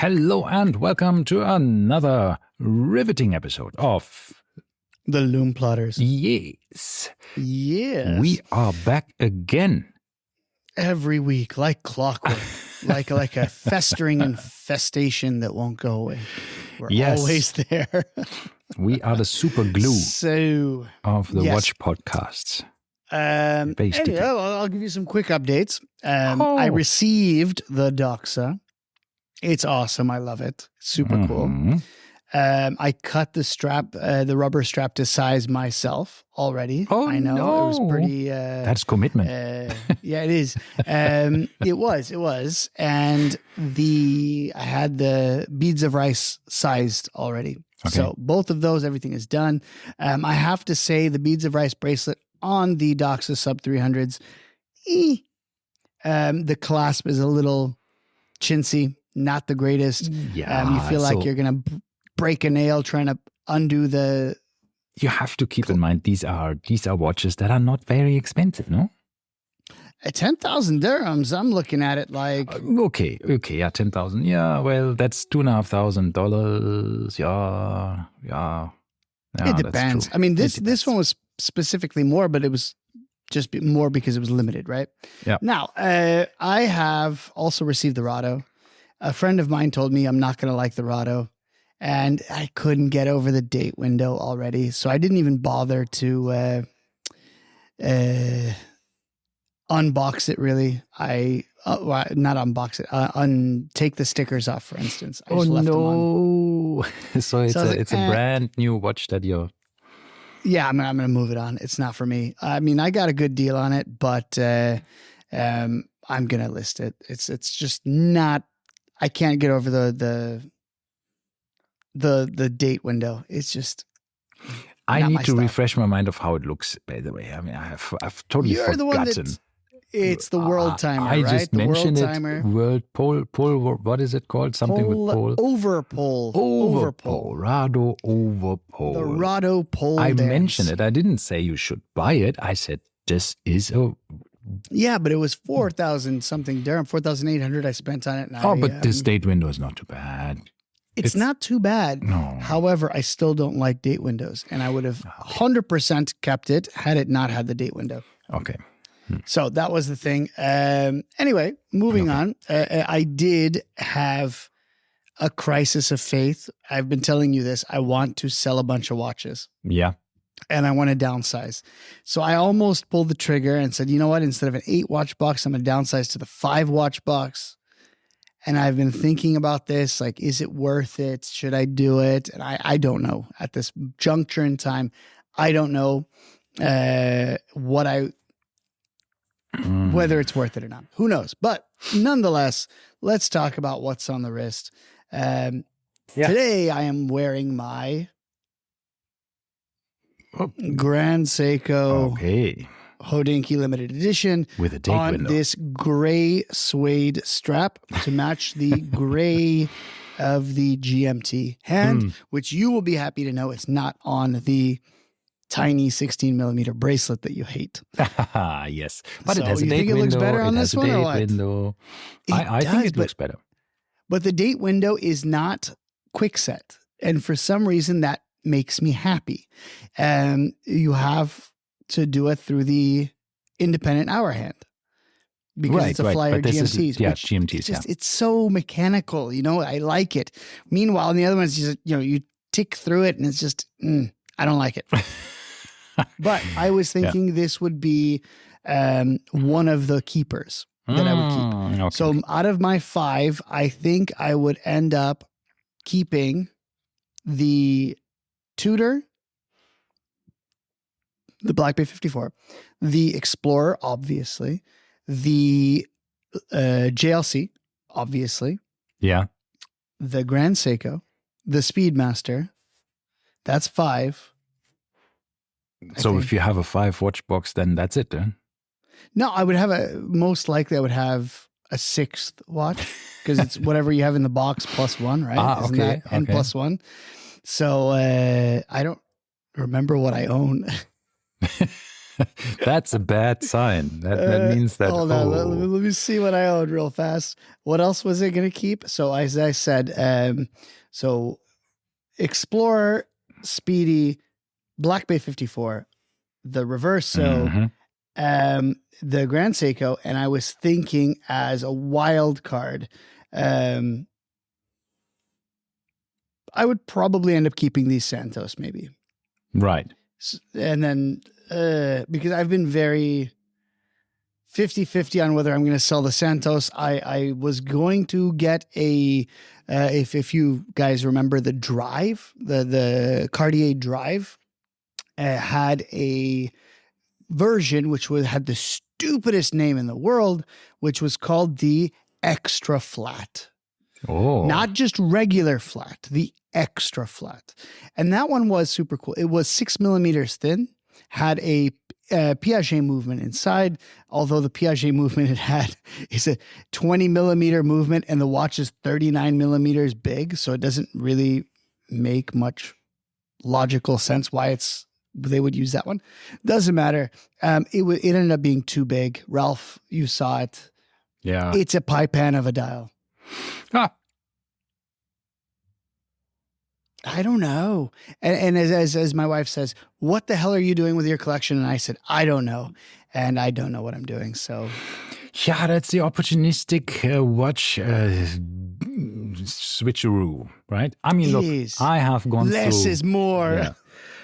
Hello and welcome to another riveting episode of The Lume Plotters. Yes. Yes. We are back again. Every week, like clockwork, like a festering infestation that won't go away. We're always there. We are the super glue of the Watch podcasts. Anyway, I'll give you some quick updates. I received the Doxa. It's awesome. I love it. Super cool. I cut the strap, the rubber strap to size myself already. Oh, I know. no. It was pretty... That's commitment. Yeah, it is. It was. And I had the beads of rice sized already. Okay. So both of those, everything is done. I have to say the beads of rice bracelet on the Doxa Sub 300s, the clasp is a little chintzy, not the greatest. Yeah, you feel like you're going to break a nail trying to undo the... You have to keep in mind, these are watches that are not very expensive, no? 10,000 dirhams, I'm looking at it like... Okay, yeah, 10,000. Yeah, well, that's $2,500. Yeah. It depends. I mean, this one was specifically more, but it was just more because it was limited, right? Yeah. Now, I have also received the Rado. A friend of mine told me I'm not going to like the Rado, and I couldn't get over the date window already, so I didn't even bother to unbox it. Really, not unbox it. Take the stickers off, for instance. I just left them on. So it's a brand new watch that you're... Yeah, I'm going to move it on. It's not for me. I mean, I got a good deal on it, but I'm going to list it. It's just not... I can't get over the date window. It's just... I need to refresh my mind of how it looks, by the way. I mean, I've totally You're forgotten. The one it's the world timer, I right? just the mentioned world timer. World pole, what is it called? Something with pole. Overpole. Rado overpole. The Rado pole I dance. mentioned it. I didn't say you should buy it. I said this is a... Yeah, but it was 4,000 something dirham, 4,800 I spent on it. But this date window is not too bad. It's not too bad. No. However, I still don't like date windows, and I would have 100% kept it had it not had the date window. Okay. So that was the thing. Anyway, moving on. I did have a crisis of faith. I've been telling you this. I want to sell a bunch of watches. Yeah. And I want to downsize. So I almost pulled the trigger and said, you know what? Instead of an 8-watch box, I'm going to downsize to the 5-watch box. And I've been thinking about this. Like, is it worth it? Should I do it? And I don't know. At this juncture in time, I don't know whether it's worth it or not. Who knows? But nonetheless, let's talk about what's on the wrist. Today, I am wearing my Grand Seiko Hodinkee limited edition with a date on window. This gray suede strap to match the gray of the GMT hand, which you will be happy to know it's not on the tiny 16 millimeter bracelet that you hate. Yes. But so it has a you date think it window. looks better on this one or what? Window. I does, think it looks better. But the date window is not quick set. And for some reason that makes me happy. You have to do it through the independent hour hand. Because it's a Flyer GMTs. GMTs. It's so mechanical, I like it. Meanwhile, on the other ones, you tick through it and it's just, I don't like it. But I was thinking this would be one of the keepers that I would keep. Okay. So out of my 5, I think I would end up keeping the Tudor, the Black Bay 54, the Explorer, obviously, the JLC, obviously. Yeah. The Grand Seiko, the Speedmaster. That's 5. So if you have a 5-watch box, then that's it, then? No, I would have most likely I would have a 6th watch because it's whatever you have in the box plus 1, right? Isn't that N plus 1? So I don't remember what I own. That's a bad sign. That means that. Hold on, let me see what I owned real fast. What else was it going to keep? So as I said, so Explorer, Speedy, Black Bay 54, the Reverso, the Grand Seiko, and I was thinking as a wild card, I would probably end up keeping these Santos maybe. Right. And then because I've been very 50-50 on whether I'm going to sell the Santos. I was going to get a, if you guys remember the Drive, the Cartier Drive, had a version which had the stupidest name in the world, which was called the Extra Flat. Oh. Not just regular flat, the Extra Flat. And that one was super cool. It was 6 millimeters thin, had a Piaget movement inside, although the Piaget movement it had is a 20 millimeter movement and the watch is 39 millimeters big. So it doesn't really make much logical sense why they would use that one. Doesn't matter. It ended up being too big. Ralph, you saw it. Yeah. It's a pie pan of a dial. Ah. I don't know. And as my wife says, what the hell are you doing with your collection? And I said, I don't know. And I don't know what I'm doing. So yeah, that's the opportunistic watch switcheroo, right? I mean, look, I have gone through. Less is more. Yeah.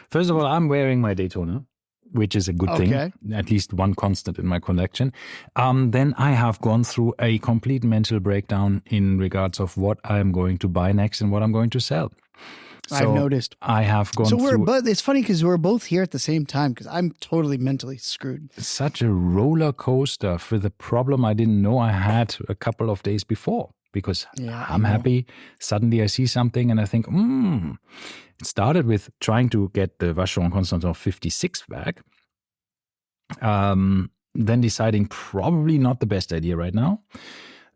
First of all, I'm wearing my Daytona, which is a good thing. At least one constant in my collection. Then I have gone through a complete mental breakdown in regards of what I'm going to buy next and what I'm going to sell. So I've noticed. I have gone through. But it's funny because we're both here at the same time because I'm totally mentally screwed. Such a roller coaster for the problem I didn't know I had a couple of days before because I'm happy. Suddenly I see something and I think, It started with trying to get the Vacheron Constantin 56 back. Then deciding probably not the best idea right now.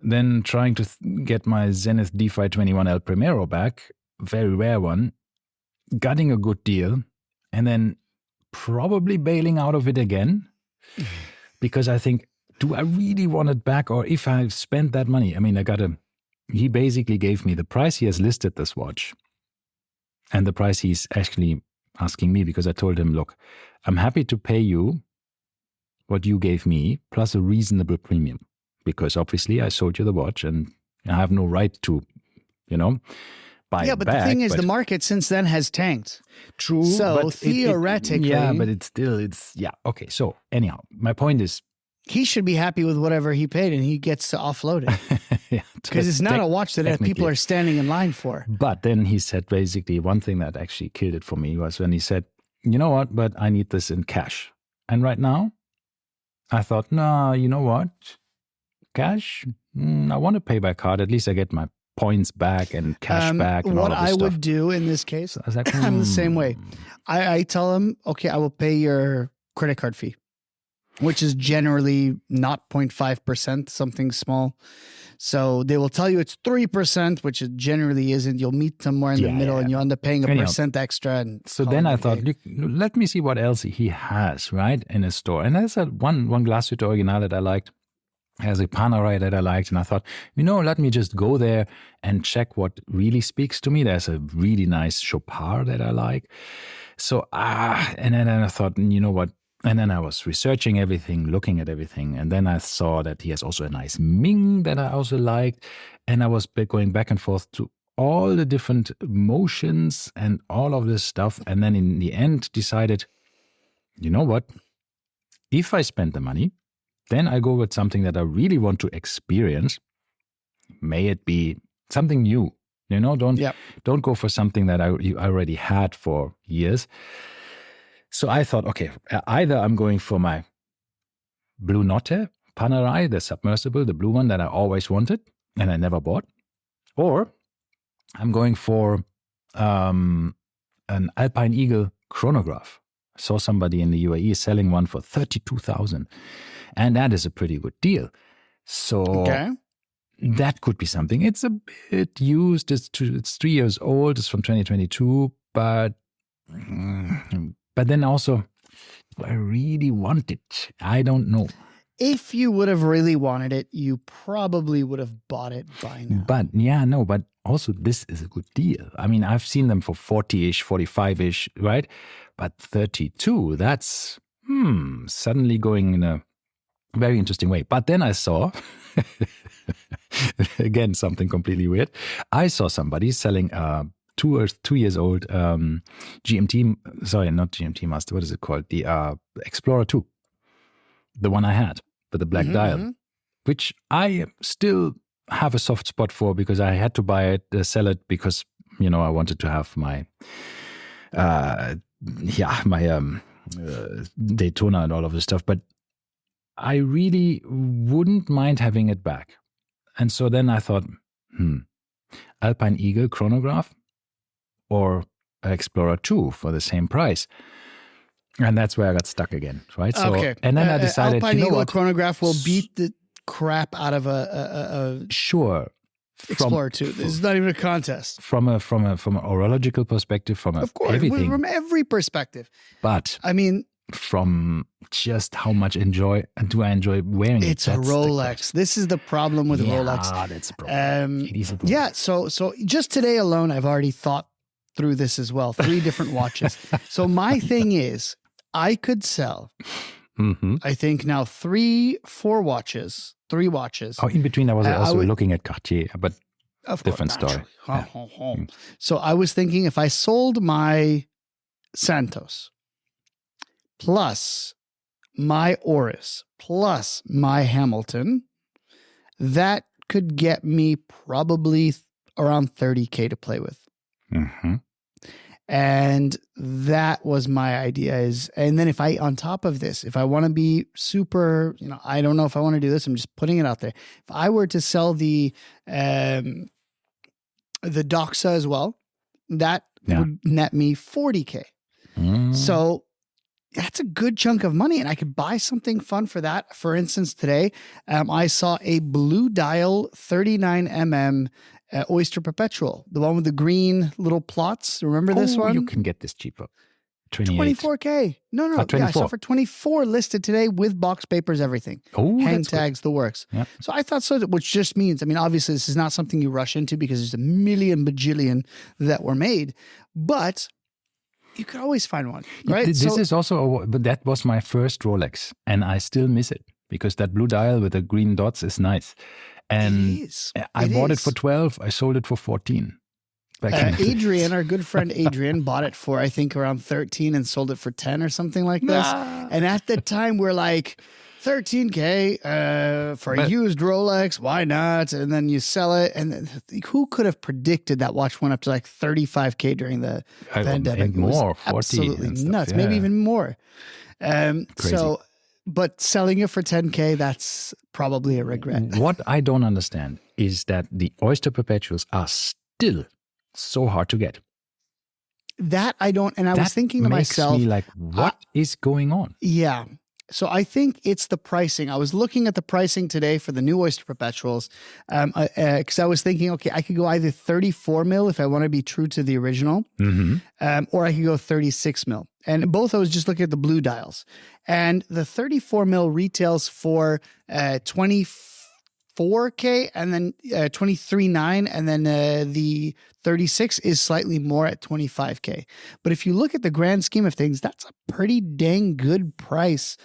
Then trying to get my Zenith DeFi 21 El Primero back. Very rare one, getting a good deal, and then probably bailing out of it again because I think, do I really want it back? Or if I've spent that money, I mean, he basically gave me the price he has listed this watch and the price he's actually asking me because I told him, look, I'm happy to pay you what you gave me plus a reasonable premium because obviously I sold you the watch and I have no right to, but the thing is, the market since then has tanked. True. So theoretically, but it's okay. So anyhow, my point is, he should be happy with whatever he paid, and he gets to offload it because it's not a watch that people are standing in line for. But then he said basically one thing that actually killed it for me was when he said, "You know what? But I need this in cash." And right now, I thought, no, you know what? Cash? I want to pay by card. At least I get my points back and cash back and all of this stuff. What I would do in this case, I was like, I'm the same way. I tell him, okay, I will pay your credit card fee, which is generally not 0.5%, something small. So they will tell you it's 3%, which it generally isn't. You'll meet somewhere in the middle and you end up paying a percent extra. And so then I thought, let me see what else he has, right, in his store. And there's one Glashütte Original that I liked. Has a Panerai that I liked, and I thought, let me just go there and check what really speaks to me. There's a really nice Chopard that I like. So, and then I thought, you know what? And then I was researching everything, looking at everything, and then I saw that he has also a nice Ming that I also liked, and I was going back and forth to all the different motions and all of this stuff, and then in the end decided, you know what? If I spend the money, then I go with something that I really want to experience. May it be something new, Don't go for something that you already had for years. So I thought, okay, either I'm going for my Blue Notte Panerai, the submersible, the blue one that I always wanted and I never bought, or I'm going for an Alpine Eagle chronograph. I saw somebody in the UAE selling one for 32,000. And that is a pretty good deal. So that could be something. It's a bit used. It's 3 years old. It's from 2022. But then also, Do I really want it? I don't know. If you would have really wanted it, you probably would have bought it by now. But also this is a good deal. I mean, I've seen them for 40-ish, 45-ish, right? But 32, that's suddenly going in a very interesting way. But then I saw, again, something completely weird. I saw somebody selling 2 years old GMT, sorry, not GMT Master, what is it called? The Explorer 2. The one I had with the black dial, which I still have a soft spot for because I had to buy it, sell it because, I wanted to have my, Daytona and all of this stuff. But I really wouldn't mind having it back. And so then I thought, Alpine Eagle chronograph or Explorer 2 for the same price. And that's where I got stuck again, right? So, okay. And then I decided, Alpine Eagle what? chronograph will beat the crap out of a sure. Explorer 2. This is not even a contest. From an horological perspective, from everything. From every perspective. But I mean, from just how much do I enjoy wearing it? It's a Rolex. This is the problem with Rolex. Yeah, that's a problem. It is a problem. Yeah, so just today alone, I've already thought through this as well. 3 different watches. So my thing is, I could sell, I think now 3 watches. Oh, in between, I was also looking at Cartier, but different story. Yeah. So I was thinking if I sold my Santos plus my Oris plus my Hamilton, that could get me probably around $30,000 to play with. And that was my idea and then if I, on top of this, if I want to be super, I don't know if I want to do this, I'm just putting it out there. If I were to sell the Doxa as well, that would net me $40,000. So that's a good chunk of money and I could buy something fun for that. For instance, today, I saw a blue dial 39mm Oyster Perpetual, the one with the green little plots. Remember this one? You can get this cheaper. $24,000. No. Yeah, I saw for $24,000 listed today with box papers, everything. Hang tags, the works. Yep. So I thought so, which just means, obviously this is not something you rush into because there's a million bajillion that were made, but you could always find one, right? This is also, but that was my first Rolex and I still miss it because that blue dial with the green dots is nice. And I bought it for 12. I sold it for 14. Adrian, our good friend Adrian, bought it for, I think, around 13 and sold it for 10 or something like this. And at the time, we're like, $13,000 for a used Rolex. Why not? And then you sell it. And who could have predicted that watch went up to like $35,000 during the pandemic? And more, 40 absolutely and stuff, nuts. Maybe even more. Crazy. So, but selling it for $10,000, that's probably a regret. What I don't understand is that the Oyster Perpetuals are still so hard to get. That I don't, and I was thinking to myself, makes me like, what is going on? Yeah. So I think it's the pricing. I was looking at the pricing today for the new Oyster Perpetuals because I was thinking, okay, I could go either 34 mil if I want to be true to the original, or I could go 36 mil. And both I was just looking at the blue dials. And the 34 mil retails for $24,000 and then $23,900, and then the 36 is slightly more at $25,000. But if you look at the grand scheme of things, that's a pretty dang good price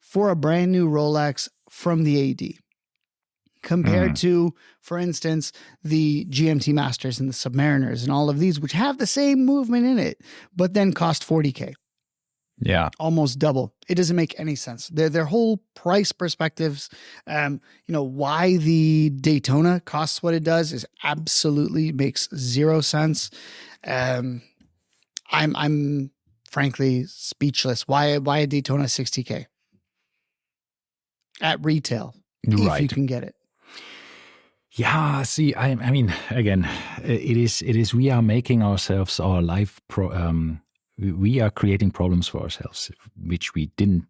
for a brand new Rolex from the AD compared to, for instance, the GMT Masters and the Submariners and all of these, which have the same movement in it, but then cost $40,000. Yeah. Almost double. It doesn't make any sense. Their whole price perspectives, why the Daytona costs what it does is absolutely makes zero sense. I'm frankly speechless. Why a Daytona $60,000 at retail if you can get it? Yeah, see, I mean, again, it is. We are making ourselves our life. We are creating problems for ourselves, which we don't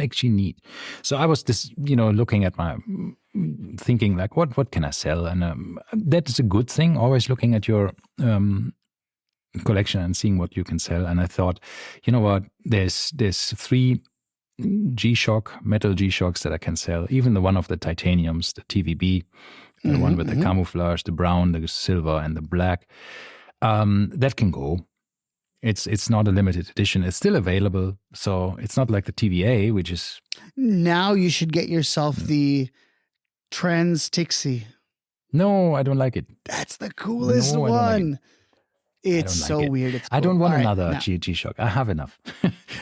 actually need. So I was just, looking at thinking like, what can I sell? And that is a good thing. Always looking at your collection and seeing what you can sell. And I thought, you know what, there's 3 G-Shock, metal G-Shocks that I can sell. Even the one of the titaniums, the TVB, the one with the camouflage, the brown, the silver, and the black. That can go. It's not a limited edition. It's still available. So it's not like the TVA, which is... Now you should get yourself the Trans Tixie. No, I don't like it. That's the coolest No, I don't like one. It's like so it. weird. It's cool. I don't want All right, another now, G-Shock. I have enough.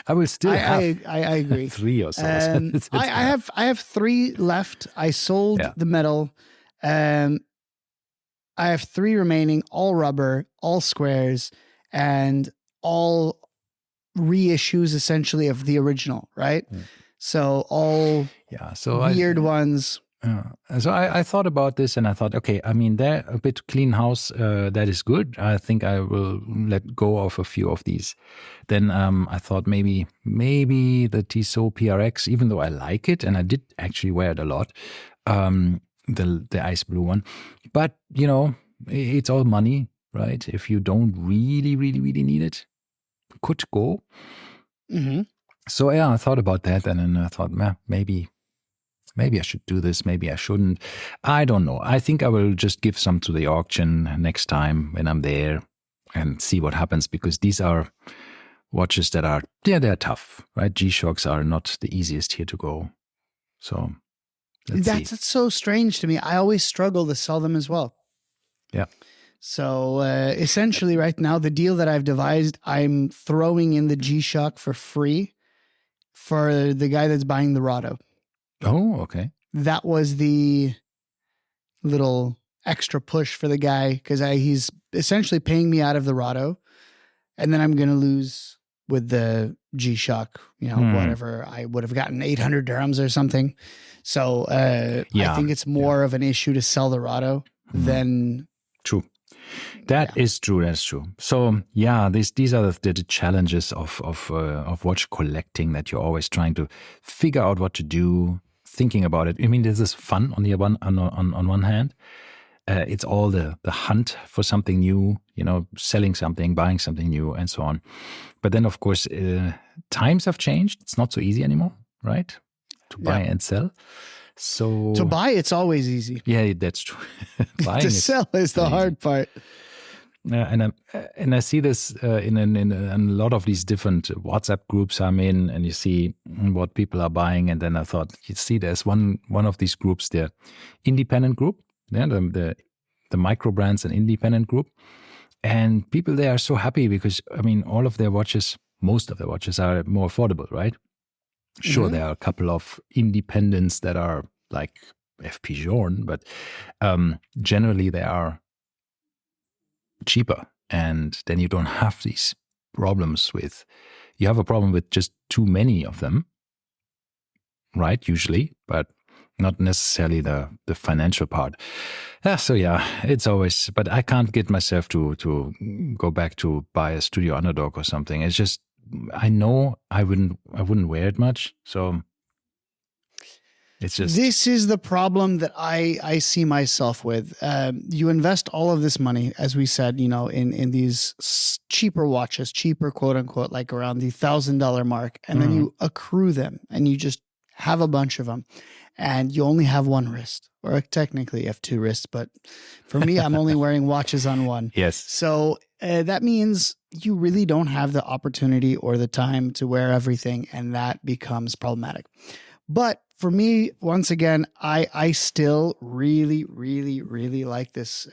I will still have I agree. 3 or so. I have 3 left. I sold the metal. I have 3 remaining, all rubber, all squares, and all reissues essentially of the original, right? So all weird ones. So I thought about this and I thought, okay, I mean, they're a bit clean house. That is good. I think I will let go of a few of these. Then I thought maybe the Tissot PRX, even though I like it and I did actually wear it a lot, the ice blue one. But, you know, it's all money, right? If you don't really, really, really need it, could go. So yeah, I thought about that and then I thought, maybe I should do this, maybe I shouldn't. I don't know. I think I will just give some to the auction next time when I'm there and see what happens, because these are watches that are, they're tough, right? G-Shocks are not the easiest here to go. So that's so strange to me. I always struggle to sell them as well. Yeah. So essentially right now, the deal that I've devised, I'm throwing in the G-Shock for free for the guy that's buying the Rado. Oh, okay. That was the little extra push for the guy, because he's essentially paying me out of the Rado, and then I'm going to lose with the G-Shock, whatever. I would have gotten 800 dirhams or something. So I think it's more of an issue to sell the Rado than... True. That is true. That's true. So yeah, these are the challenges of watch collecting, that you're always trying to figure out what to do, thinking about it. I mean, this is fun on one hand. It's all the hunt for something new, selling something, buying something new, and so on. But then, of course, times have changed. It's not so easy anymore, right? To buy and sell. So to buy, it's always easy. Yeah, that's true. To sell is the hard part. And I see this in a lot of these different WhatsApp groups I'm in, and you see what people are buying. And then I thought, you see, there's one of these groups, the independent group, the micro brands and independent group, and people there are so happy because all of their watches, most of their watches are more affordable, right? Sure, there are a couple of independents that are like FP Journe, but generally they are cheaper, and then you don't have these problems you have a problem with just too many of them, right? Usually, but not necessarily the financial part. So yeah, it's always, but I can't get myself to go back to buy a Studio Underdog or something. It's just, I know I wouldn't wear it much, so it's just... This is the problem that I see myself with. You invest all of this money, as we said, in these cheaper watches, cheaper quote unquote, like around the $1,000 mark, and then you accrue them, and you just have a bunch of them, and you only have one wrist, or technically you have 2 wrists, but for me, I'm only wearing watches on one. Yes. So that means you really don't have the opportunity or the time to wear everything, and that becomes problematic. But for me, once again, I still really, really, really like this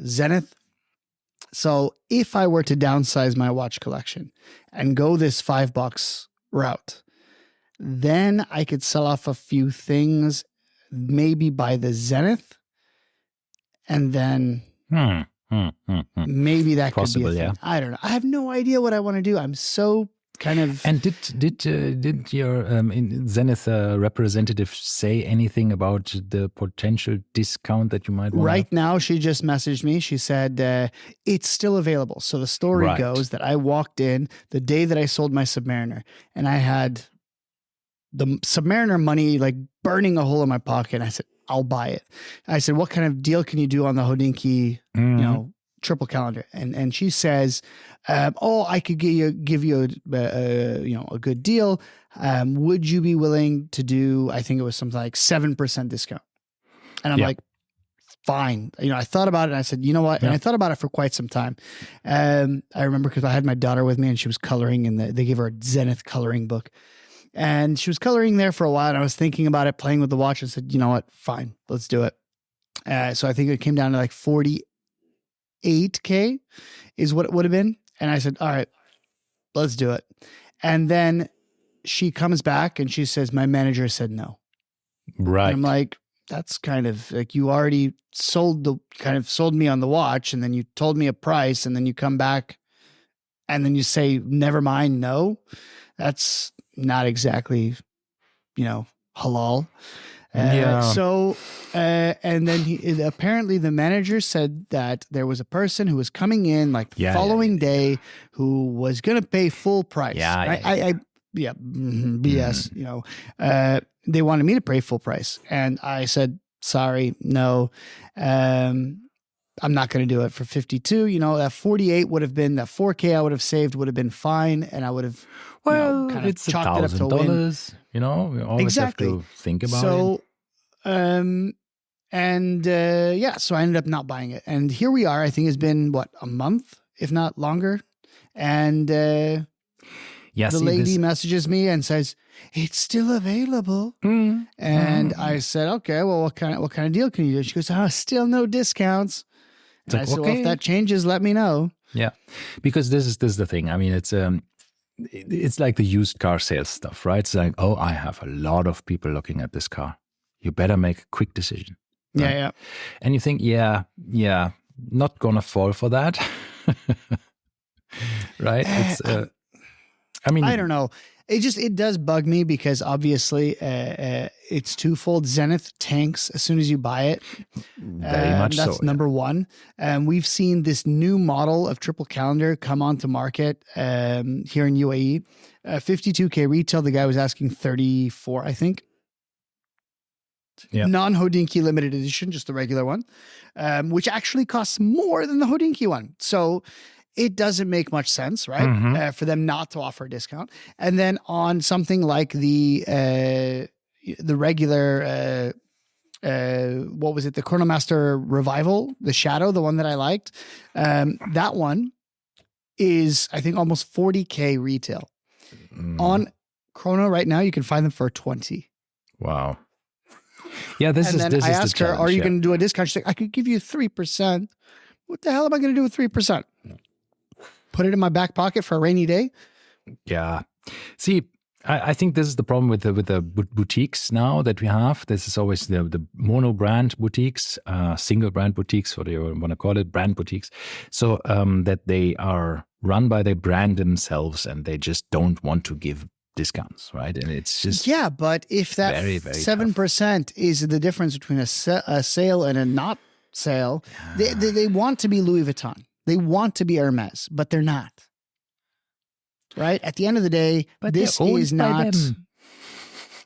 Zenith. So if I were to downsize my watch collection and go this $5 route, then I could sell off a few things, maybe buy the Zenith, and then maybe that possible, could be a thing. yeah. I don't know. I have no idea what I want to do. I'm so kind of... And did your Zenith representative say anything about the potential discount that you might want? Right now, she just messaged me. She said it's still available. So the story goes that I walked in the day that I sold my Submariner, and I had the Submariner money like burning a hole in my pocket. And I said, I'll buy it. I said, what kind of deal can you do on the Hodinkee, triple calendar, and she says, "Oh, I could give you a good deal. Would you be willing to do? I think it was something like 7% discount." And I'm like, "Fine." I thought about it, and I said, "You know what?" And I thought about it for quite some time. I remember because I had my daughter with me, and she was coloring, and they gave her a Zenith coloring book, and she was coloring there for a while. And I was thinking about it, playing with the watch, and said, "You know what? Fine, let's do it." So I think it came down to like 48K is what it would have been. And I said, all right, let's do it. And then she comes back and she says, my manager said no. Right. And I'm like, that's kind of like, you already sold me on the watch, and then you told me a price, and then you come back and then you say, never mind, no. That's not exactly, halal. So, and then apparently the manager said that there was a person who was coming in like the following day who was going to pay full price. BS, they wanted me to pay full price. And I said, sorry, no, I'm not going to do it for 52. That 48 would have been, that 4K I would have saved would have been fine. And I would have, kind of it's chalked it up to a win. $1,000. We always have to think about it. So I ended up not buying it. And here we are. I think it's been a month, if not longer. And the lady messages me and says, it's still available. And I said, okay, well, what kind of deal can you do? She goes, still no discounts. And I said, well, if that changes, let me know. Yeah, because this is the thing. I mean, it's like the used car sales stuff, right? It's like, oh, I have a lot of people looking at this car. You better make a quick decision. Right? Yeah. And you think, not gonna fall for that. Right? It's, I don't know. It does bug me because obviously it's twofold. Zenith tanks as soon as you buy it. Very much so. That's number one. We've seen this new model of triple calendar come onto market here in UAE. 52K retail. The guy was asking 34, I think. Yeah. Non-Hodinkee limited edition, just the regular one, which actually costs more than the Hodinkee one. So it doesn't make much sense, right? For them not to offer a discount. And then on something like the regular, what was it? The Chronomaster Revival, the Shadow, the one that I liked. That one is, I think, almost 40K retail. On Chrono right now, you can find them for 20. Wow. Yeah, this is I asked her, are you going to do a discount? She's like, I could give you 3%. What the hell am I going to do with 3%? Put it in my back pocket for a rainy day? Yeah. See, I think this is the problem with the boutiques now that we have. This is always the mono brand boutiques, single brand boutiques, what do you want to call it, brand boutiques. So that they are run by the brand themselves and they just don't want to give discounts, right? And it's just but if that very, very 7% is the difference between a sale and a not sale, they want to be Louis Vuitton. They want to be Hermes, but they're not. Right? At the end of the day, but this is not.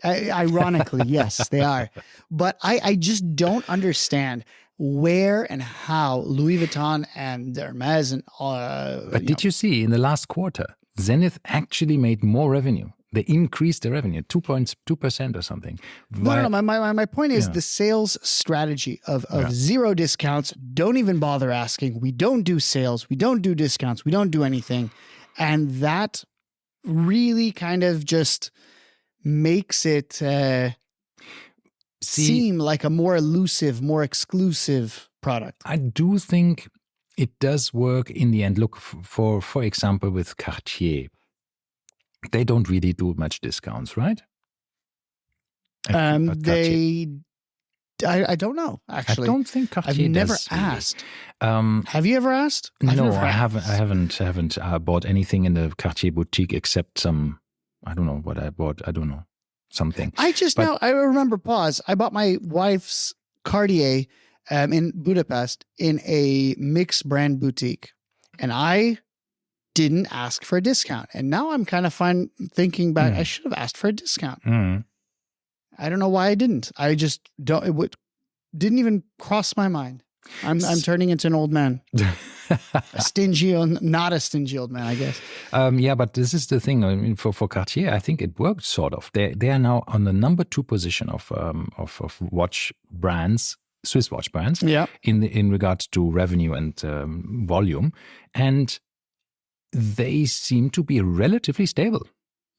Ironically, yes, they are. But I just don't understand where and how Louis Vuitton and Hermes and But did you see in the last quarter, Zenith actually made more revenue? They increased the revenue 2.2% or something. No. My point is the sales strategy of zero discounts. Don't even bother asking. We don't do sales. We don't do discounts. We don't do anything. And that really kind of just makes it seem like a more elusive, more exclusive product. I do think it does work in the end. Look, for example, with Cartier. They don't really do much discounts, right? I don't know, actually. I don't think Cartier I've never does asked. Really. Have you ever asked? No, I haven't bought anything in the Cartier boutique except some, I don't know what I bought. I don't know, something. I remember, I bought my wife's Cartier in Budapest in a mixed brand boutique. And I didn't ask for a discount. And now I'm kind of thinking back, I should have asked for a discount. I don't know why I didn't. I just didn't even cross my mind. I'm turning into an old man. A stingy, not a stingy old man, I guess. Yeah, but this is the thing. I mean, for Cartier, I think it worked sort of. They are now on the number 2 position of watch brands, Swiss watch brands, in regards to revenue and volume, and they seem to be relatively stable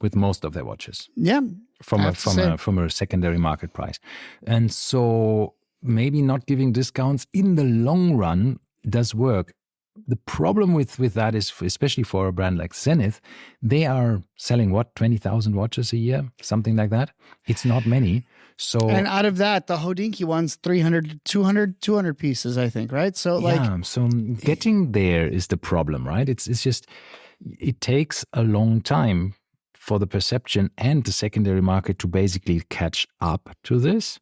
with most of their watches. Yeah, from a secondary market price, and so maybe not giving discounts in the long run does work. The problem with that is, especially for a brand like Zenith, they are selling 20,000 watches a year, something like that. It's not many. So, and out of that, the Hodinkee one's 300, 200 pieces, I think, right? So so getting there is the problem, right? It's just, it takes a long time for the perception and the secondary market to basically catch up to this,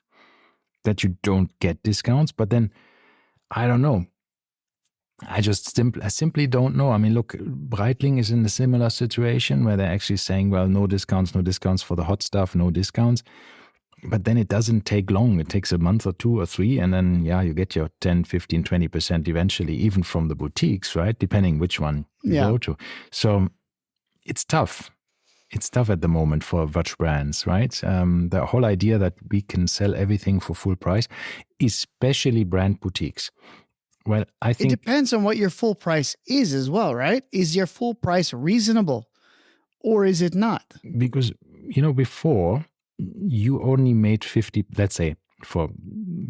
that you don't get discounts. But then, I don't know. I simply don't know. I mean, look, Breitling is in a similar situation where they're actually saying, well, no discounts for the hot stuff, no discounts. But then it doesn't take long. It takes a month or 2 or 3. And then, you get your 10, 15, 20% eventually, even from the boutiques, right? Depending which one you go to. So it's tough. It's tough at the moment for watch brands, right? The whole idea that we can sell everything for full price, especially brand boutiques. Well, I think it depends on what your full price is as well, right? Is your full price reasonable or is it not? Because, before you only made 50, let's say, for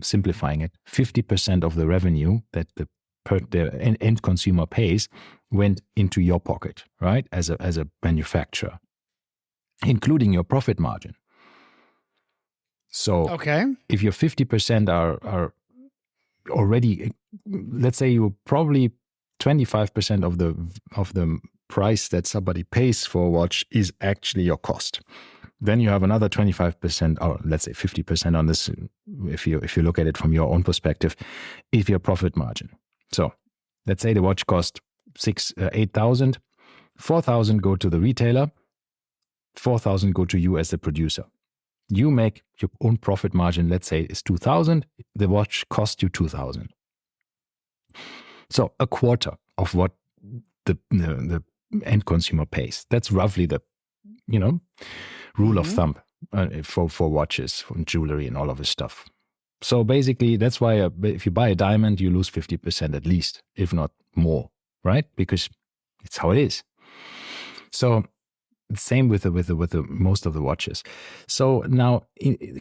simplifying it, 50% of the revenue that the end consumer pays went into your pocket, right? As a manufacturer, including your profit margin. So if your 50% are already, let's say you probably 25% of the price that somebody pays for a watch is actually your cost. Then you have another 25%, or let's say 50% on this, if you look at it from your own perspective, is your profit margin. So let's say the watch cost 8,000, 4,000 go to the retailer, 4,000 go to you as the producer. You make your own profit margin, let's say, is 2,000. The watch cost you 2,000. So a quarter of what the end consumer pays. That's roughly the, rule of thumb for watches, for jewelry, and all of this stuff. So basically, that's why if you buy a diamond, you lose 50% at least, if not more, right? Because it's how it is. So same with the most of the watches. So now,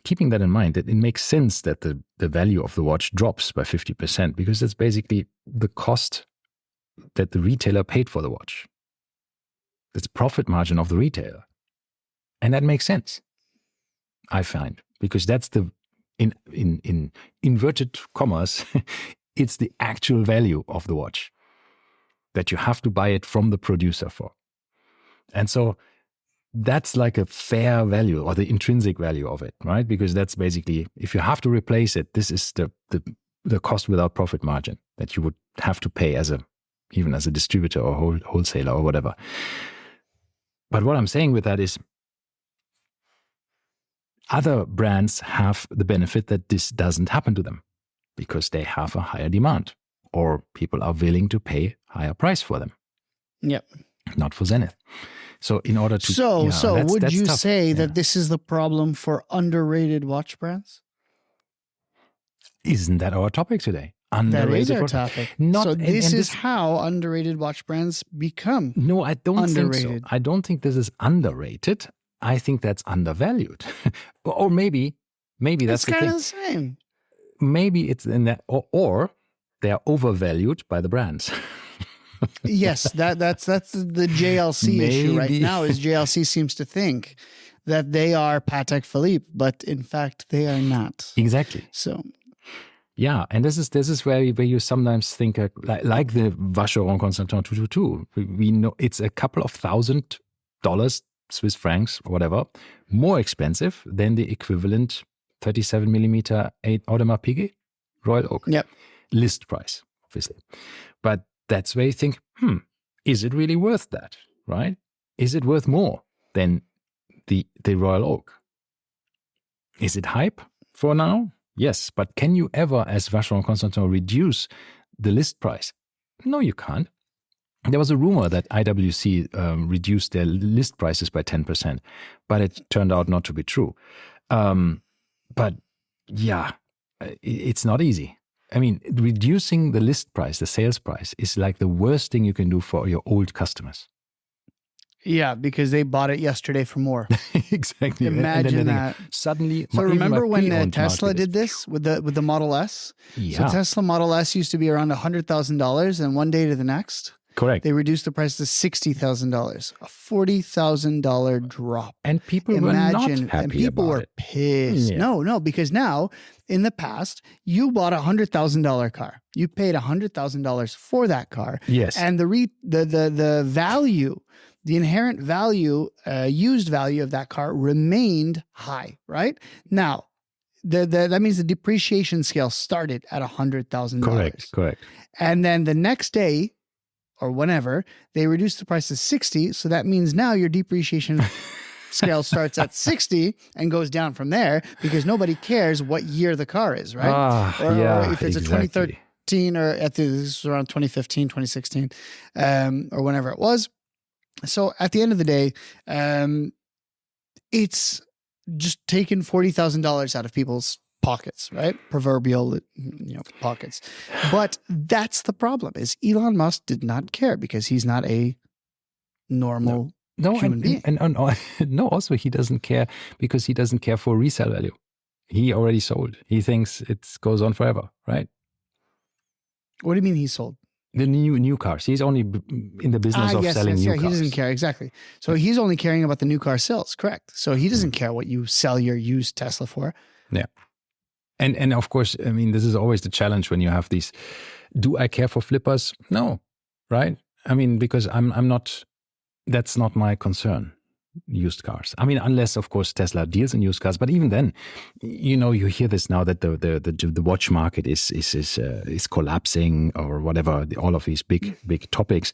keeping that in mind, it makes sense that the value of the watch drops by 50%, because that's basically the cost that the retailer paid for the watch. That's the profit margin of the retailer. And that makes sense, I find, because that's the, in inverted commas, it's the actual value of the watch that you have to buy it from the producer for. And so that's like a fair value, or the intrinsic value of it, right? Because that's basically, if you have to replace it, this is the cost without profit margin that you would have to pay even as a distributor or wholesaler or whatever. But what I'm saying with that is, other brands have the benefit that this doesn't happen to them because they have a higher demand, or people are willing to pay higher price for them. Yep. Not for Zenith. So in order to... So would you tough. say that this is the problem for underrated watch brands? Isn't that our topic today? That is our topic. This is how underrated watch brands become No, I don't underrated. think so. I don't think this is underrated. I think that's undervalued. Or maybe that's the thing. It's kind of the same. Maybe it's in that, or they are overvalued by the brands. Yes, that's the JLC issue right now. Is JLC seems to think that they are Patek Philippe, but in fact they are not. Exactly. So, yeah, and this is where you sometimes think like the Vacheron Constantin 222. We know it's a couple of $1,000, Swiss francs, or whatever, more expensive than the equivalent 37mm 8 Audemars Piguet Royal Oak. Yep. List price, obviously. But that's where you think, is it really worth that, right? Is it worth more than the Royal Oak? Is it hype for now? Yes, but can you ever, as Vacheron Constantin, reduce the list price? No, you can't. There was a rumor that IWC reduced their list prices by 10%, but it turned out not to be true. But yeah, it's not easy. I mean, reducing the list price, the sales price, is like the worst thing you can do for your old customers. Yeah, because they bought it yesterday for more. Exactly. Imagine and then that. Suddenly, So remember when Tesla market did this with the Model S? Yeah. So Tesla Model S used to be around $100,000, and one day to the next, Correct. they reduced the price to $60,000, a $40,000 drop. And people were not happy and people about were it. pissed. Yeah. No, because now in the past, you bought a $100,000 car. You paid $100,000 for that car. Yes. And the value, the inherent value, used value of that car remained high, right? Now, that means the depreciation scale started at $100,000. Correct. And then the next day or whenever they reduced the price to 60. So that means now your depreciation scale starts at 60 and goes down from there because nobody cares what year the car is, right? Or if it's a 2013 or this is around 2015, 2016, or whenever it was. So at the end of the day, it's just taken $40,000 out of people's pockets, right? Proverbial, pockets. But that's the problem is Elon Musk did not care because he's not a normal human being. And no, also he doesn't care because he doesn't care for resale value. He already sold. He thinks it goes on forever, right? What do you mean he sold? The new cars. He's only in the business of selling new cars. He doesn't care. Exactly. So he's only caring about the new car sales. Correct. So he doesn't care what you sell your used Tesla for. Yeah. And of course, I mean, this is always the challenge when you have these. Do I care for flippers? No, right? I mean, because I'm not. That's not my concern. Used cars. I mean, unless of course Tesla deals in used cars. But even then, you hear this now that the watch market is collapsing or whatever. All of these big topics.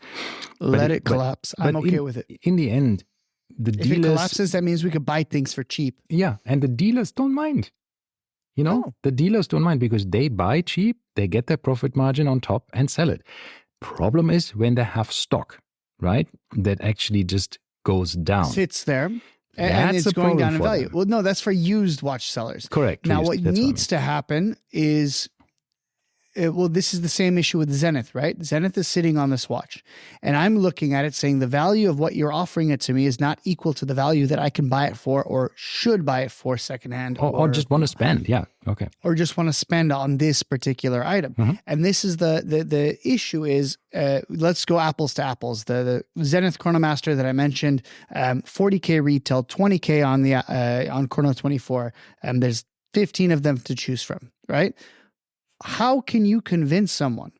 Let it collapse. I'm okay with it. In the end, the dealers. If it collapses, that means we could buy things for cheap. Yeah, and the dealers don't mind. The dealers don't mind because they buy cheap, they get their profit margin on top and sell it. Problem is when they have stock, right? That actually just goes down. Sits there and it's going down in value. Them. Well, no, that's for used watch sellers. Correct. Now, what needs to happen is, this is the same issue with Zenith, right? Zenith is sitting on this watch and I'm looking at it saying the value of what you're offering it to me is not equal to the value that I can buy it for or should buy it for secondhand. Or just want to spend. Yeah. Okay. Or just want to spend on this particular item. Mm-hmm. And this is the issue is, let's go apples to apples. The Zenith Chronomaster that I mentioned, $40K retail, $20K on Chrono 24. And there's 15 of them to choose from, right? How can you convince someone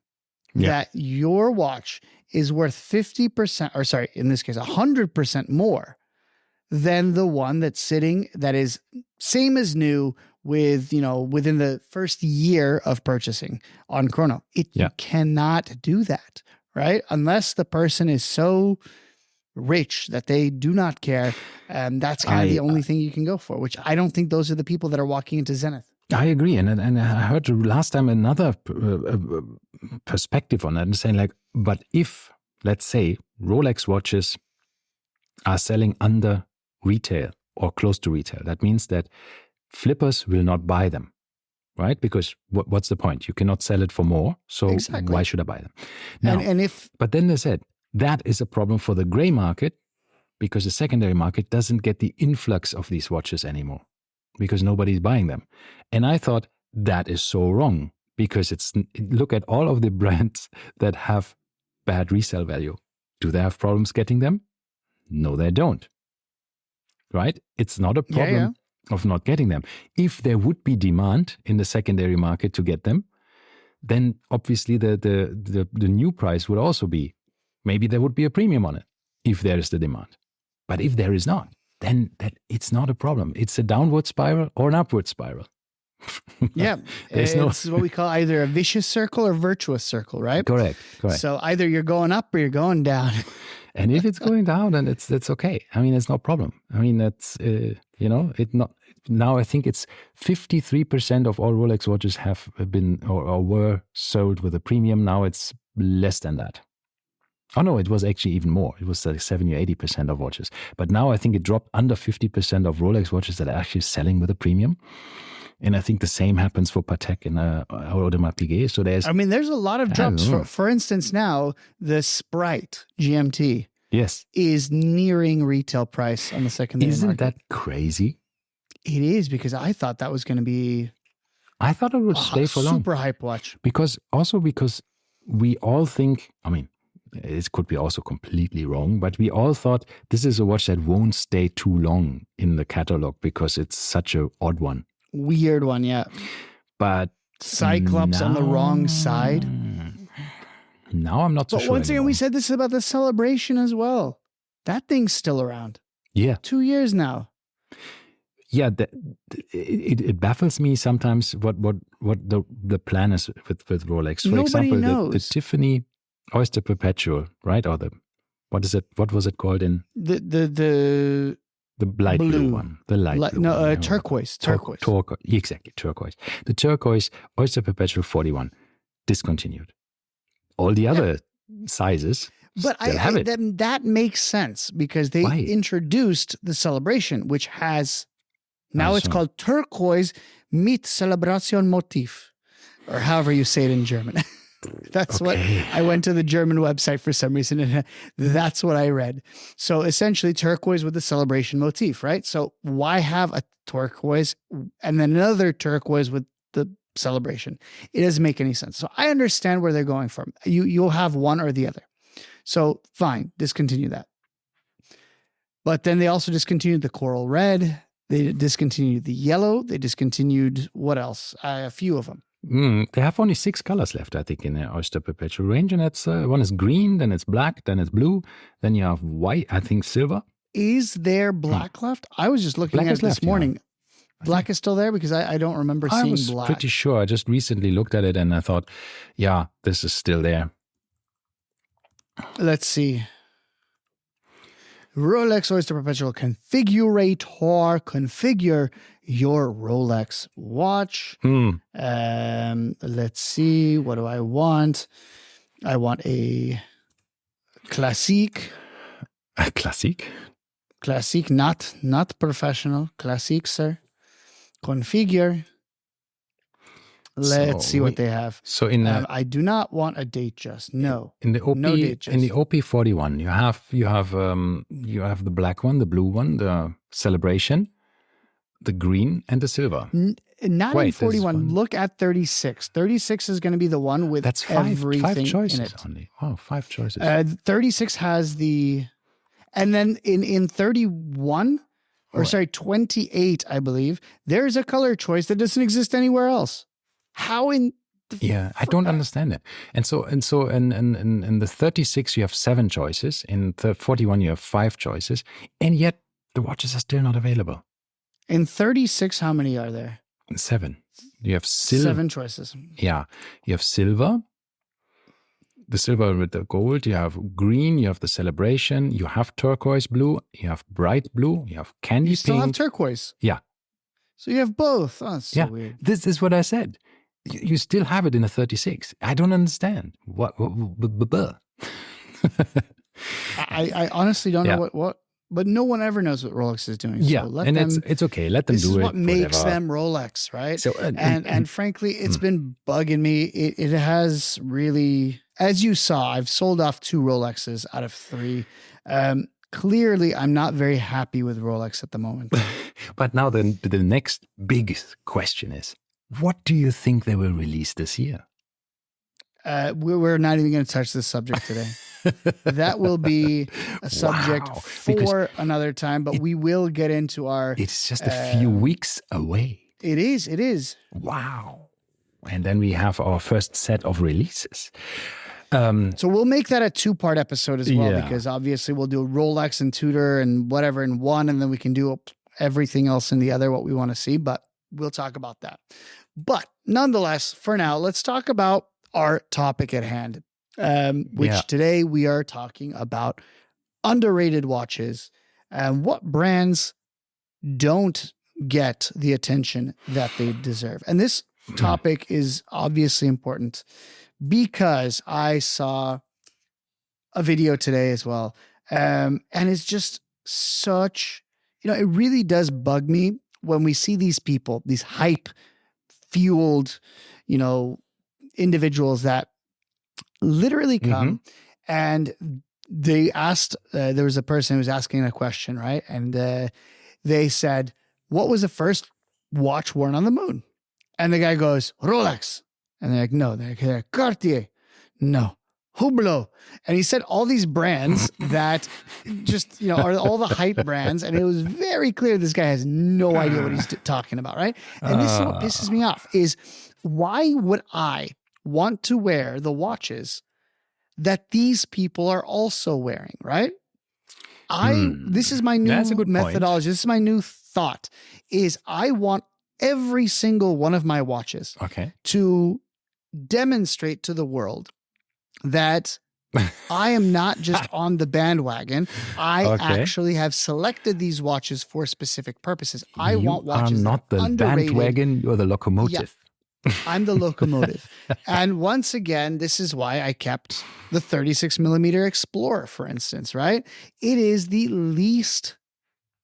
that your watch is worth 50%, or sorry, in this case, 100% more than the one that's sitting that is same as new with, within the first year of purchasing on Chrono? You cannot do that, right? Unless the person is so rich that they do not care. That's kind of the only thing you can go for, which I don't think those are the people that are walking into Zenith. I agree. And I heard last time another perspective on that and saying but if, let's say, Rolex watches are selling under retail or close to retail, that means that flippers will not buy them, right? Because what's the point? You cannot sell it for more. So why should I buy them? Now, but then they said that is a problem for the gray market because the secondary market doesn't get the influx of these watches anymore. Because nobody's buying them. And I thought that is so wrong because look at all of the brands that have bad resale value. Do they have problems getting them? No, they don't. Right? It's not a problem of not getting them. If there would be demand in the secondary market to get them, then obviously the new price would also be, maybe there would be a premium on it if there is the demand. But if there is not, then it's not a problem. It's a downward spiral or an upward spiral. It's what we call either a vicious circle or virtuous circle, right? Correct. So either you're going up or you're going down. And if it's going down, then it's okay. I mean, it's no problem. I mean, that's now I think it's 53% of all Rolex watches have been or were sold with a premium. Now it's less than that. Oh no, it was actually even more. It was like 70 or 80% of watches. But now I think it dropped under 50% of Rolex watches that are actually selling with a premium. And I think the same happens for Patek and Audemars Piguet. So there's a lot of drops. For instance, now the Sprite GMT is nearing retail price on the secondary market. Isn't that crazy? It is, because I thought that was going to be... I thought it would stay for long. Super hype watch. Because we all think, I mean, it could be also completely wrong, but we all thought this is a watch that won't stay too long in the catalog because it's such an odd one. Weird one, yeah. But Cyclops on the wrong side. Now I'm not so sure. But once again, we said this about the Celebration as well. That thing's still around. Yeah. 2 years now. Yeah, it baffles me sometimes what the plan is with Rolex. For example, the Tiffany Oyster Perpetual, right? Or what is it? What was it called in the light blue one, the light blue one. Turquoise. Exactly, turquoise. The turquoise Oyster Perpetual 41 discontinued. All the other sizes. But that makes sense because they introduced the Celebration, which has now it's called Turquoise mit Celebration Motif, or however you say it in German. That's what I went to the German website for some reason, and that's what I read. So essentially, turquoise with the Celebration motif, right? So why have a turquoise and then another turquoise with the Celebration? It doesn't make any sense. So I understand where they're going from. You'll have one or the other. So fine, discontinue that. But then they also discontinued the coral red. They discontinued the yellow. They discontinued what else? A few of them. They have only 6 colors left, I think, in the Oyster Perpetual range. And that's one is green, then it's black, then it's blue, then you have white, I think silver. Is there black left? I was just looking at it this morning. Yeah. Black is still there because I don't remember seeing black. I was pretty sure. I just recently looked at it and I thought, yeah, this is still there. Let's see. Rolex Oyster Perpetual Configurator. Configure your Rolex watch. Let's see. What do I want? I want a Classique. A Classique? Classique, not professional. Classique, sir. Configure. Let's see what they have. So I do not want a date just. No. In the OP, no date just. In the OP41, you have the black one, the blue one, the Celebration, the green, and the silver. Not in 41. Look at 36. 36 is going to be the one with everything five choices in it. Only. Wow, 5 choices. 36 has the, and then in 31, or sorry, 28, I believe, there's a color choice that doesn't exist anywhere else. How in the I don't understand it. And so in the 36 you have 7 choices, in the 41 you have 5 choices, and yet the watches are still not available. In 36, how many are there? 7. You have silver. 7 choices. Yeah. You have silver, the silver with the gold, you have green, you have the Celebration, you have turquoise blue, you have bright blue, you have candy pink. You still have turquoise? Yeah. So you have both. Oh, that's so weird. This is what I said. You still have it in a 36. I don't understand. What? I honestly don't know what, but no one ever knows what Rolex is doing. Yeah, so and it's okay. Let them do it. This is what makes them Rolex, right? So, and frankly, it's been bugging me. It has really, as you saw, I've sold off 2 Rolexes out of 3. Clearly, I'm not very happy with Rolex at the moment. But now the next big question is, what do you think they will release this year? We're not even going to touch this subject today. That will be a subject for another time, but we will get into our... It's just a few weeks away. It is. Wow. And then we have our first set of releases. So we'll make that a 2-part episode as well, because obviously we'll do Rolex and Tudor and whatever in one, and then we can do everything else in the other, what we want to see, but we'll talk about that. But nonetheless, for now, let's talk about our topic at hand, which today we are talking about underrated watches and what brands don't get the attention that they deserve. And this topic is obviously important because I saw a video today as well. And it's just such, it really does bug me when we see these people, these hype fueled, individuals that literally come and they asked, there was a person who was asking a question, right? And they said, what was the first watch worn on the moon? And the guy goes, Rolex. And they're like, no. They're like, Cartier. No. Hublot. And he said all these brands that just, are all the hype brands. And it was very clear this guy has no idea what he's talking about, right? And this is what pisses me off is why would I want to wear the watches that these people are also wearing, right? This is my new methodology. This is my new thought is I want every single one of my watches to demonstrate to the world that I am not just on the bandwagon. I actually have selected these watches for specific purposes. I want watches are not the underrated. Bandwagon, you're the locomotive. Yeah, I'm the locomotive. And once again, this is why I kept the 36 millimeter Explorer, for instance, right? It is the least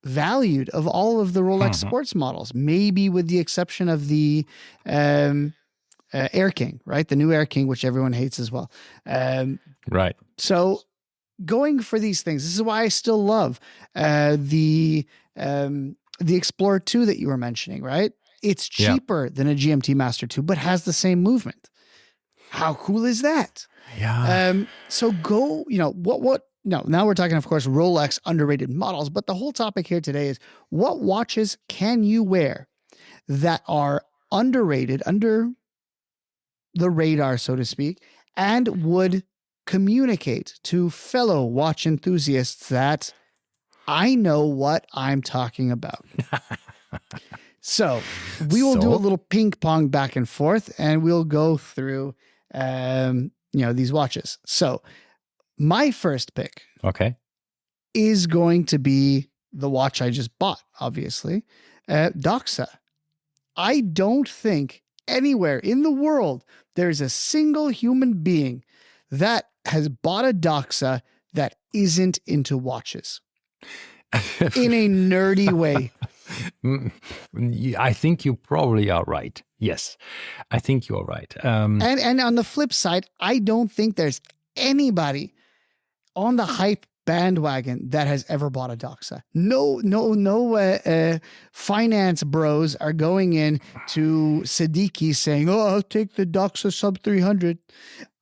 valued of all of the Rolex sports models, maybe with the exception of the Air King, right? The new Air King, which everyone hates as well. Right. So going for these things, this is why I still love the Explorer 2 that you were mentioning, right? It's cheaper than a GMT Master 2, but has the same movement. How cool is that? Yeah. So go, now we're talking, of course, Rolex underrated models, but the whole topic here today is what watches can you wear that are underrated, under the radar, so to speak, and would communicate to fellow watch enthusiasts that I know what I'm talking about. So we will do a little ping pong back and forth, and we'll go through, these watches. So my first pick, is going to be the watch I just bought. Obviously, Doxa. I don't think anywhere in the world there's a single human being that has bought a Doxa that isn't into watches in a nerdy way. I think you probably are right. Yes, I think you're right. And on the flip side, I don't think there's anybody on the hype bandwagon that has ever bought a Doxa. No finance bros are going in to Siddiqui saying, "Oh, I'll take the Doxa sub 300."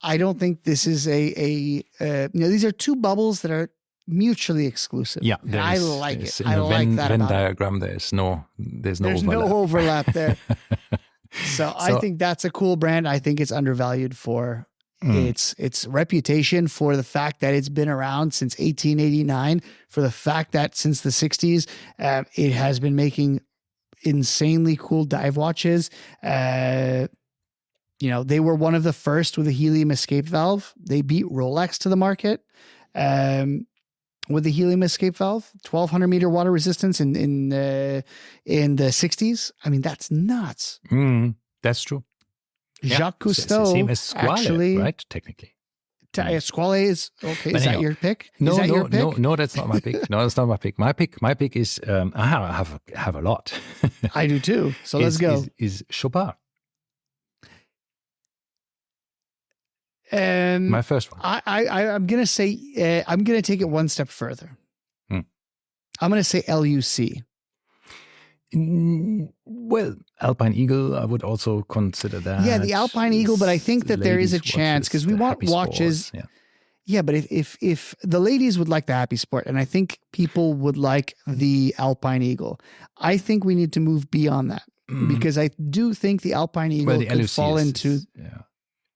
I don't think this is these are two bubbles that are mutually exclusive. Yeah, I like it. In I like Venn, that Venn about diagram. There's no overlap. No overlap there. So I think that's a cool brand. I think it's undervalued for its reputation, for the fact that it's been around since 1889, for the fact that since the 60s, it has been making insanely cool dive watches. They were one of the first with a helium escape valve. They beat Rolex to the market with the helium escape valve, 1,200 meter water resistance in the 60s. I mean, that's nuts. That's true. Jacques Cousteau, same as Squale, actually, right? Technically, Squale is okay. But is that your pick? No, your pick? no, that's not my pick. No, that's not my pick. My pick is I have a lot. I do too. So let's go. Is Chopard. My first one. I'm gonna say I'm gonna take it one step further. I'm gonna say LUC. Well, Alpine Eagle, I would also consider that. Yeah, the Alpine Eagle, but I think that there is a chance because we want watches. Yeah, but if the ladies would like the Happy Sport, and I think people would like the Alpine Eagle, I think we need to move beyond that because I do think the Alpine Eagle could fall into.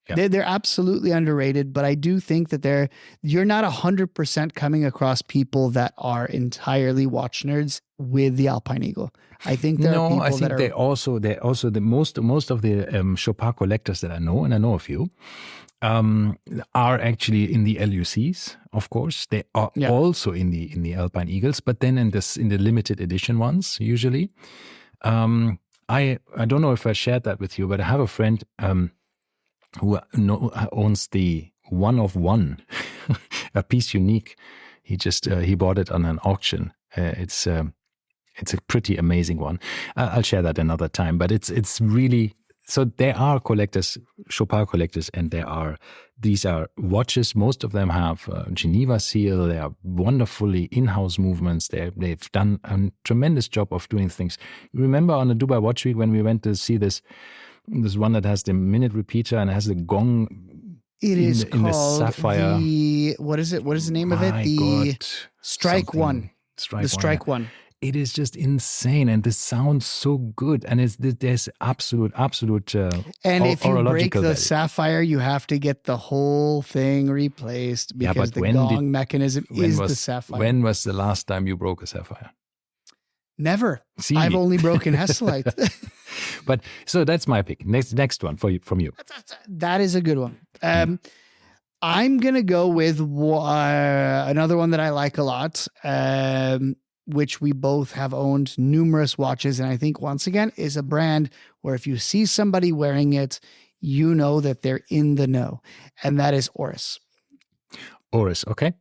They're absolutely underrated, but I do think that you're not 100% coming across people that are entirely watch nerds with the Alpine Eagle. I think there are people that are. They're also the most of the Chopard collectors that I know, and I know a few, are actually in the LUCs. Of course, they are also in the Alpine Eagles, but then in the limited edition ones usually. I don't know if I shared that with you, but I have a friend. who owns the one of one, a piece unique. He bought it on an auction. It's a pretty amazing one. I'll share that another time. But it's really, so there are collectors, Chopard collectors, and these are watches. Most of them have Geneva seal. They are wonderfully in-house movements. They've done a tremendous job of doing things. Remember on the Dubai Watch Week when we went to see this one that has the minute repeater and has the gong. It is in the sapphire. What is it? What is the name of it? The Strike One. The Strike One. It is just insane, and this sounds so good, and there's absolute. And if you break the sapphire, you have to get the whole thing replaced because the gong mechanism is the sapphire. When was the last time you broke a sapphire? Never. See? I've only broken Hesalite. But so that's my pick. Next one from you. That is a good one. I'm gonna go with another one that I like a lot, which we both have owned numerous watches, and I think once again is a brand where if you see somebody wearing it, you know that they're in the know, and that is Oris. Oris, okay.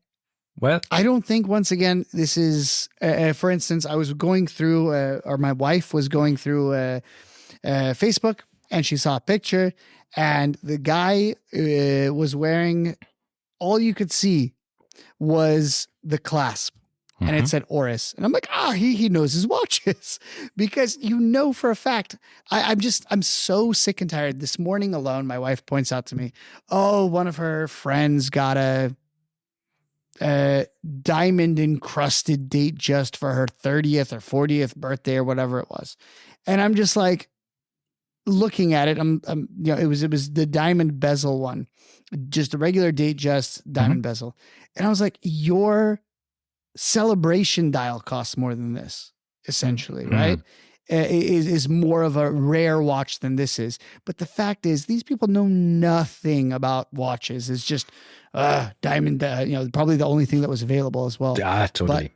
Well, I don't think, once again, this is, for instance, I was going through, or my wife was going through Facebook, and she saw a picture, and the guy was wearing, all you could see was the clasp, and it said Oris. And I'm like, he knows his watches, because you know for a fact, I'm so sick and tired. This morning alone, my wife points out to me, one of her friends got a diamond encrusted date just for her 30th or 40th birthday or whatever it was. And I'm just like looking at it. It was the diamond bezel one, just a regular date, just diamond bezel. And I was like, your celebration dial costs more than this, essentially, right? Is more of a rare watch than this is. But the fact is, these people know nothing about watches. It's just diamond, probably the only thing that was available as well. Yeah, totally.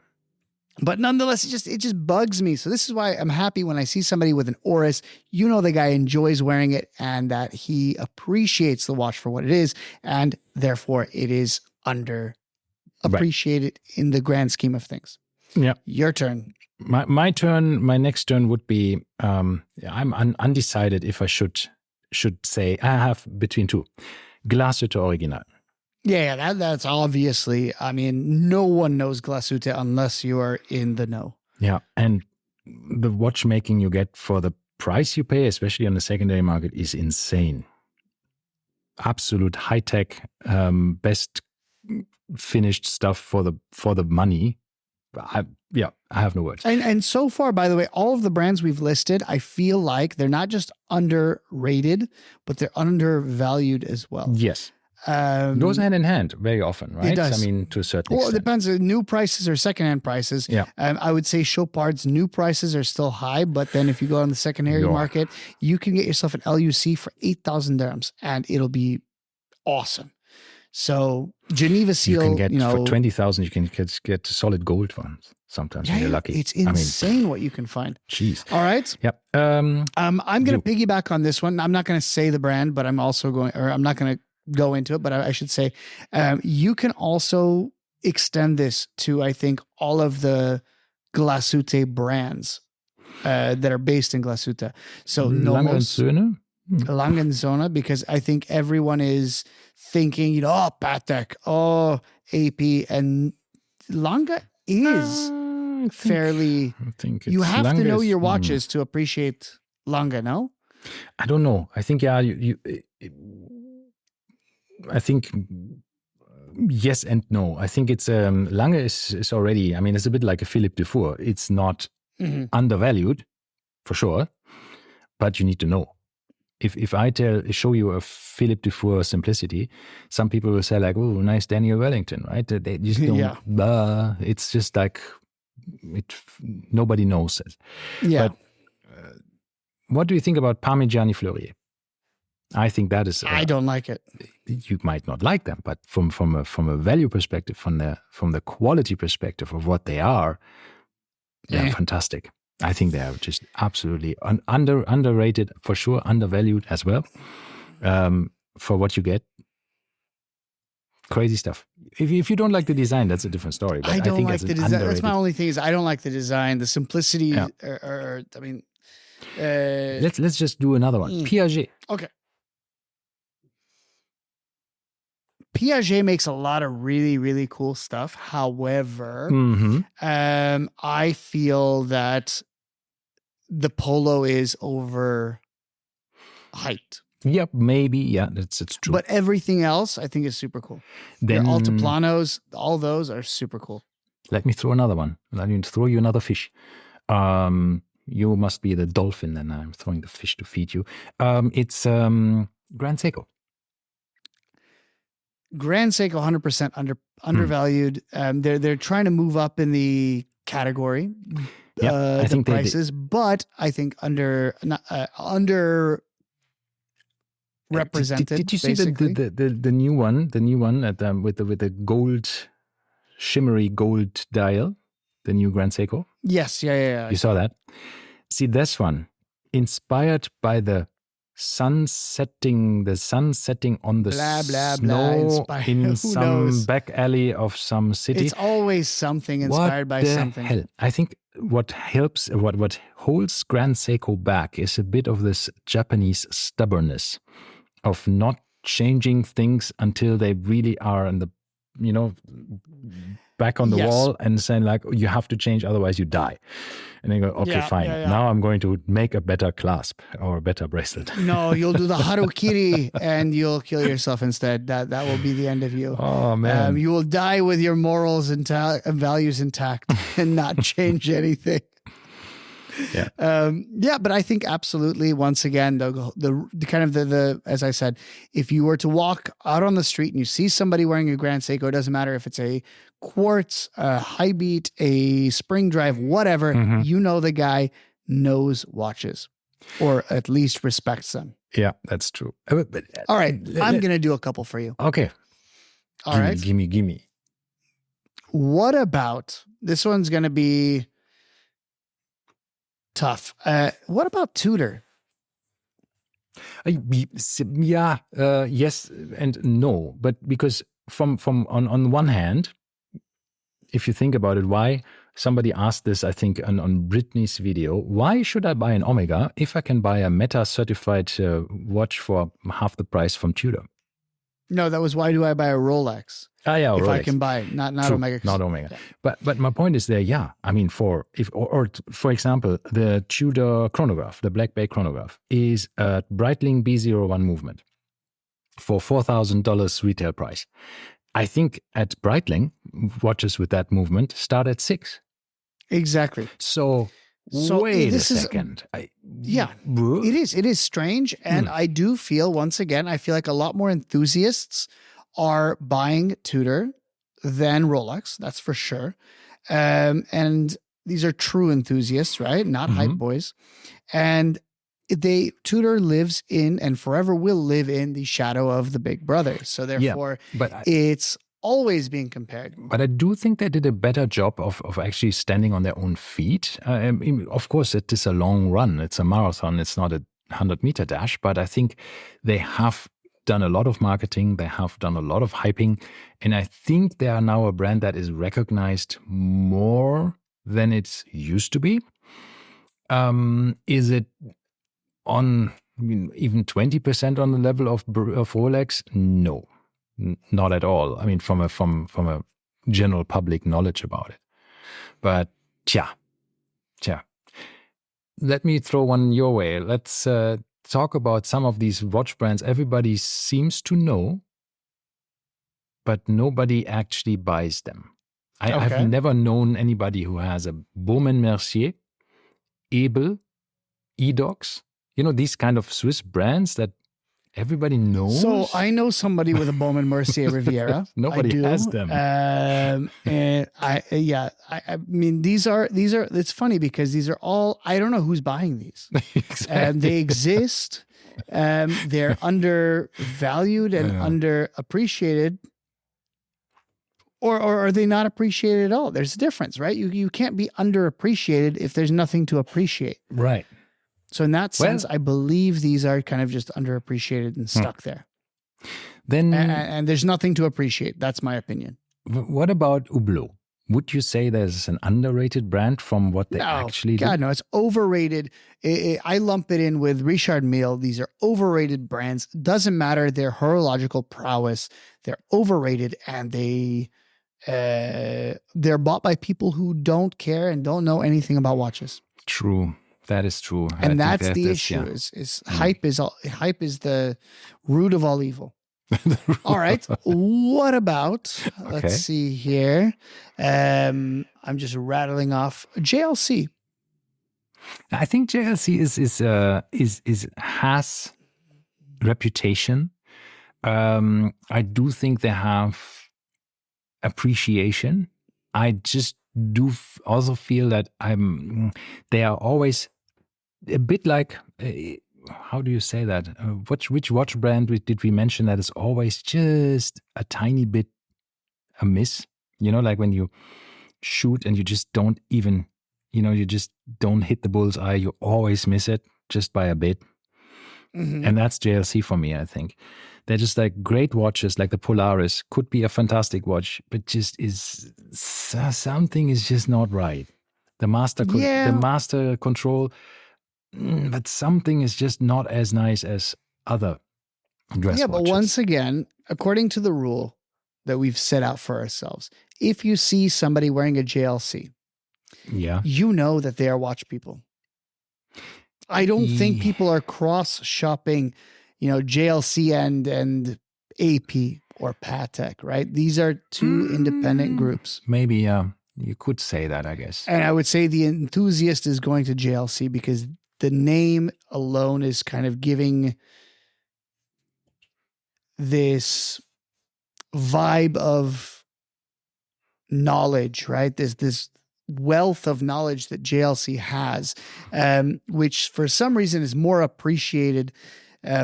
But nonetheless, it just bugs me. So this is why I'm happy when I see somebody with an Oris. You know, the guy enjoys wearing it and that he appreciates the watch for what it is, and therefore it is underappreciated in the grand scheme of things. Yeah. Your turn. My turn. My next turn would be. I'm undecided if I should say. I have between two, Glashütte Original. Yeah, that's obviously. I mean, no one knows Glashütte unless you are in the know. Yeah, and the watchmaking you get for the price you pay, especially on the secondary market, is insane. Absolute high tech, best finished stuff for the money. I have no words. And so far, by the way, all of the brands we've listed, I feel like they're not just underrated, but they're undervalued as well. Yes. Goes hand in hand very often, right? It does. I mean, to a certain extent. Well, it depends on new prices or secondhand prices. Yeah. I would say Chopard's new prices are still high, but then if you go on the secondary market, you can get yourself an LUC for 8,000 dirhams and it'll be awesome. So Geneva seal, you can get for 20,000, you can get solid gold ones sometimes when you're lucky. It's insane what you can find. Jeez. All right. Yep. I'm going to piggyback on this one. I'm not going to say the brand, but I'm not going to go into it, but I should say, you can also extend this to, I think, all of the Glashütte brands that are based in Glashütte. So Lange & Söhne, because I think everyone is thinking, Patek, AP, and Lange is fairly. I think you have Lange to know your watches to appreciate Lange, no? I don't know. I think I think yes and no. I think it's Lange is already. I mean, it's a bit like a Philippe Dufour. It's not undervalued, for sure, but you need to know. If I show you a Philippe Dufour Simplicity, some people will say like, "Oh, nice Daniel Wellington," right? They just don't. Yeah. It's just like nobody knows it. Yeah. But what do you think about Parmigiani Fleurier? I think that is. I don't like it. You might not like them, but from a value perspective, from the quality perspective of what they are, they're fantastic. I think they are just absolutely underrated for sure, undervalued as well. for what you get. Crazy stuff. If you don't like the design, that's a different story. But I don't think like it's the an design. That's underrated. my only thing is I don't like the design, the simplicity. Yeah. I mean, Let's just do another one. Piaget. Okay. Piaget makes a lot of really, really cool stuff. However, I feel that the Polo is overhyped. Yep, maybe. Yeah, it's true. But everything else, I think, is super cool. Then Your Altiplanos, all those are super cool. Let me throw another one. Let me throw you another fish. You must be the dolphin, and I'm throwing the fish to feed you. It's Grand Seiko. Grand Seiko, 100% undervalued. They're trying to move up in the category. I think prices, but I think under represented. Did you see the new one? The new one at with the gold, shimmery gold dial, the new Grand Seiko. Yes, yeah. You saw that? See this one, inspired by the sun setting on the snow in some back alley of some city. It's always something inspired by something. Hell? I think what helps, what holds Grand Seiko back is a bit of this Japanese stubbornness of not changing things until they really are in the, back on the wall and saying like, you have to change, otherwise you die. And they go, okay, fine. Yeah. Now I'm going to make a better clasp or a better bracelet. No, you'll do the Harukiri and you'll kill yourself instead. That will be the end of you. Oh, man. You will die with your morals and values intact and not change anything. Yeah. But I think absolutely, once again, the kind of the as I said, if you were to walk out on the street and you see somebody wearing a Grand Seiko, it doesn't matter if it's a quartz, a high beat, a spring drive, whatever, the guy knows watches or at least respects them. Yeah, that's true. All right. I'm going to do a couple for you. Okay. All right. Give me. What about, this one's going to be tough. What about Tudor? Yes and no, but because from on one hand, if you think about it, why somebody asked this, I think on Britney's video, why should I buy an Omega if I can buy a Meta certified watch for half the price from Tudor? No, that was why do I buy a Rolex? If Rolex. I can buy it, not True, Omega. Not Omega. Yeah. But my point is there, yeah. I mean, for example, the Tudor chronograph, the Black Bay chronograph, is a Breitling B01 movement for $4,000 retail price. I think at Breitling, watches with that movement start at $6,000. Exactly. So wait a second. It is strange. And I do feel, once again, I feel like a lot more enthusiasts are buying Tudor than Rolex. That's for sure. And these are true enthusiasts, right? Not hype boys. And Tudor lives in and forever will live in the shadow of the big brother. So therefore, it's always being compared. But I do think they did a better job of actually standing on their own feet. Of course, it is a long run. It's a marathon. It's not a 100-meter dash. But I think they have done a lot of marketing. They have done a lot of hyping. And I think they are now a brand that is recognized more than it used to be. Is it on even 20% on the level of Rolex? No, not at all. I mean, from a general public knowledge about it. But tja. Let me throw one your way. Let's talk about some of these watch brands everybody seems to know, but nobody actually buys them. I've never known anybody who has a Baume & Mercier, Ebel, Edox, these kind of Swiss brands that everybody knows. So I know somebody with a Baume & Mercier Riviera. Nobody has them. And I mean, these are, it's funny because these are all, I don't know who's buying these. Exactly. They exist. They're undervalued and underappreciated. Or are they not appreciated at all? There's a difference, right? You can't be underappreciated if there's nothing to appreciate. Right. So in that sense, I believe these are kind of just underappreciated and stuck there. Then and there's nothing to appreciate. That's my opinion. what about Hublot? Would you say there's an underrated brand from what they actually do? God, no, it's overrated. I lump it in with Richard Mille. These are overrated brands. Doesn't matter their horological prowess. They're overrated, and they're bought by people who don't care and don't know anything about watches. True. That is true. And that's the issue. Is hype is the root of all evil. All right. What about, let's see here. I'm just rattling off JLC. I think JLC has reputation. I do think they have appreciation. I just do also feel that they are always a bit like, how do you say that? Which watch brand did we mention that is always just a tiny bit amiss? Like when you shoot and you just don't even, you just don't hit the bullseye. You always miss it just by a bit. Mm-hmm. And that's JLC for me, I think. They're just like great watches, like the Polaris could be a fantastic watch, but just something is just not right. The master control, but something is just not as nice as other dress watches. Yeah, but once again, according to the rule that we've set out for ourselves, if you see somebody wearing a JLC, you know that they are watch people. I don't think people are cross-shopping, JLC and AP or Patek, right? These are two independent groups. Maybe, you could say that, I guess. And I would say the enthusiast is going to JLC because the name alone is kind of giving this vibe of knowledge, right? There's this wealth of knowledge that JLC has, which for some reason is more appreciated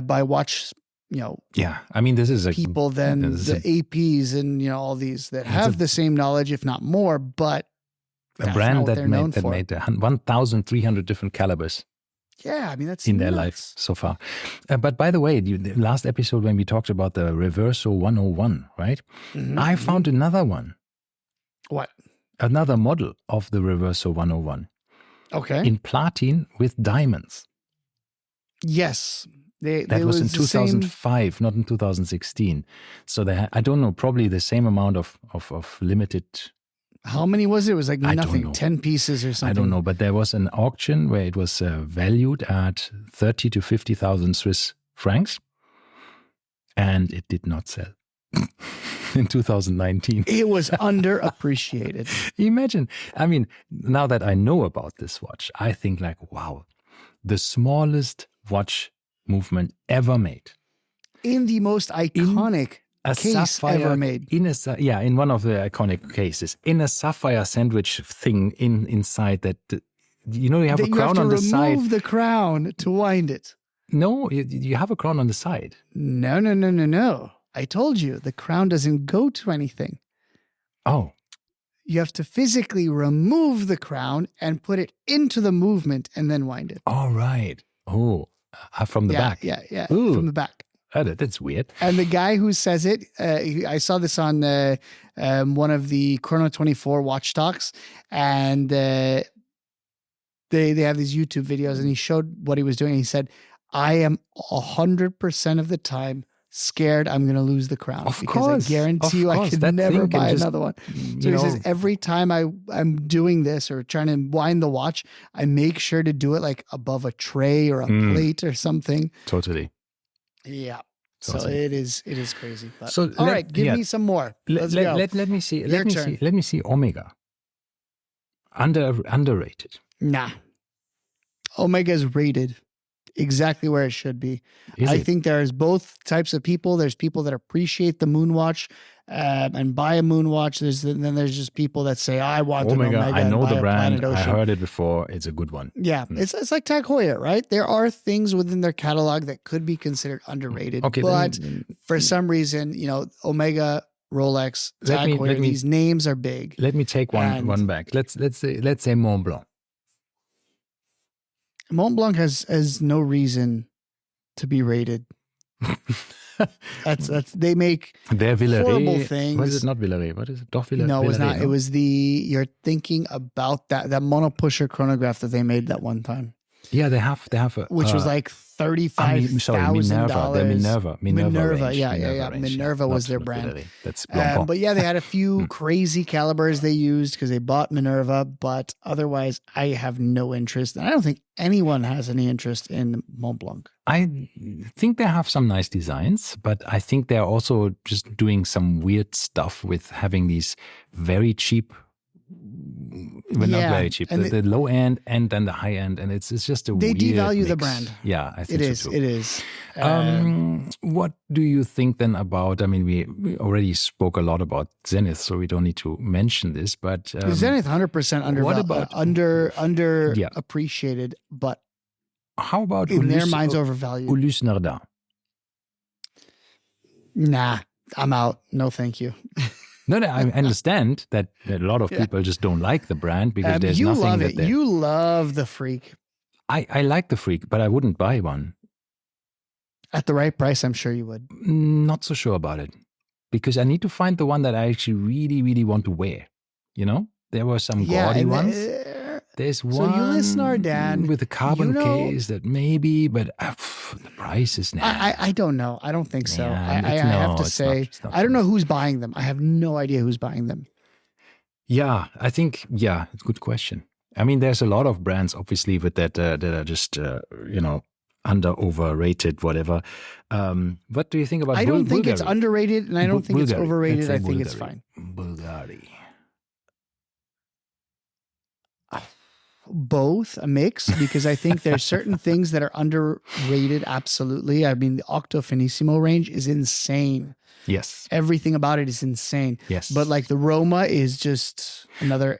by watch, I mean, this is people than the APs and all these that have the same knowledge, if not more. But a brand that made 1,300 different calibers. Yeah, I mean that's in their life so far. But by the way, the last episode when we talked about the Reverso 101, right? Mm-hmm. I found another one. What? Another model of the Reverso 101. Okay. In platinum with diamonds. Yes. That was in 2005, not in 2016. So they had, I don't know, probably the same amount of limited. How many was it? It was like nothing, 10 pieces or something. I don't know, but there was an auction where it was valued at 30 to 50,000 Swiss francs, and it did not sell in 2019. It was underappreciated. Imagine, I mean, now that I know about this watch, I think like, wow, the smallest watch movement ever made. In the most iconic case sapphire, ever made. In one of the iconic cases, in a sapphire sandwich thing inside that, you have a crown on the side. You have to remove the crown to wind it. No, you have a crown on the side. No. I told you, the crown doesn't go to anything. Oh. You have to physically remove the crown and put it into the movement and then wind it. All right. Oh, from the back. Yeah. Ooh. From the back. That's weird. And the guy who says it, I saw this on one of the Chrono 24 watch talks, and they have these YouTube videos, and he showed what he was doing. He said, I am 100% of the time scared I'm going to lose the crown. I guarantee you I could never buy another one. So he says, every time I'm doing this or trying to wind the watch, I make sure to do it like above a tray or a plate or something. Totally. Yeah. So it is crazy. But, all right, give me some more. Let's go. Let me see. Let me see Omega. Underrated. Nah. Omega is rated exactly where it should be. I think there's both types of people. There's people that appreciate the Moonwatch and buy a Moonwatch. Then there's just people that say, I want Omega. An Omega. I know the brand. I heard it before. It's a good one. Yeah. It's like Tag Heuer, right? There are things within their catalog that could be considered underrated. Okay, but for some reason, Omega, Rolex, Tag Heuer, these names are big. Let me take one back. Let's say Mont Blanc. Mont Blanc has no reason to be rated. That's they make They're horrible Villeret. things. What is it? Not Villeret. What is it? Doch Villeret. No, it was Villeret, not. no? It was you're thinking about that mono pusher chronograph that they made that one time, Yeah, they have a, which was like sorry, Minerva. They're Minerva. Minerva, range. yeah. range, Minerva was not their brand. Villeret. That's Blancpain. But yeah, they had a few crazy calibers they used because they bought Minerva. But otherwise, I have no interest. And I don't think anyone has any interest in Mont Blanc. I think they have some nice designs, but I think they're also just doing some weird stuff with having these very cheap, well, not very cheap, the low end and then the high end, and it's just a they weird devalue mix. the brand. Yeah, I think it is. so too. It is. What do you think then about? I mean, we already spoke a lot about Zenith, so we don't need to mention this. But Zenith 100% what about appreciated, but how about in their minds overvalued? Ulysse Nardin? Nah, I'm out. No, thank you. No, I understand that a lot of people just don't like the brand because there's nothing love that it. You love the Freak. I like the Freak, but I wouldn't buy one. At the right price, I'm sure you would. Not so sure about it because I need to find the one that I actually really, really want to wear. You know, there were some gaudy ones. There's one Ulysse Nardin with a carbon case that maybe, but the price is now. I don't know. I don't think so. Yeah, I have to say, I don't know who's buying them. I have no idea who's buying them. Yeah, I think, it's a good question. I mean, there's a lot of brands, obviously, with that are just, overrated, whatever. What do you think about I don't think Bulgari? it's underrated, and I don't think it's overrated. I think it's fine. Bulgari. Both, a mix, because I think there's certain things that are underrated. Absolutely. I mean, the Octo Finissimo range is insane. Yes. Everything about it is insane. Yes. But like the Roma is just another.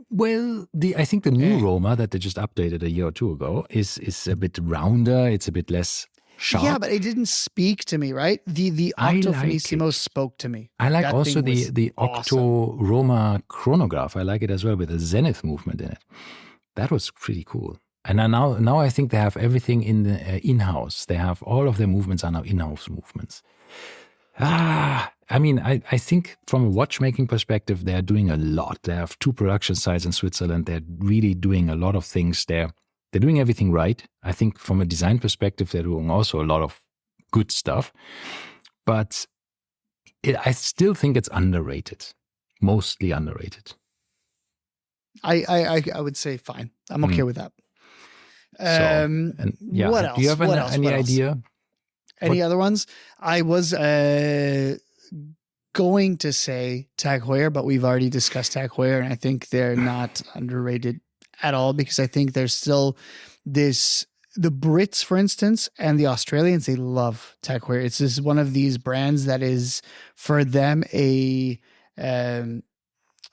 Well, I think the new Roma that they just updated a year or two ago is a bit rounder. It's a bit less sharp. Yeah, but it didn't speak to me, right? The Octo Finissimo spoke to me. I like also the Octo Roma chronograph. I like it as well with a Zenith movement in it. That was pretty cool. And now I think they have everything in the in-house. They have all of their movements are now in-house movements. I mean, I think from a watchmaking perspective, they're doing a lot. They have 2 production sites in Switzerland. They're really doing a lot of things there. They're doing everything right. I think from a design perspective, they're doing also a lot of good stuff. But I still think it's underrated, mostly underrated. I would say fine. I'm okay with that. What else? Do you have any idea? Any other ones? I was going to say Tag Heuer, but we've already discussed Tag Heuer, and I think they're not underrated at all because I think there's still this. The Brits, for instance, and the Australians, they love Tag Heuer. It's just one of these brands that is for them a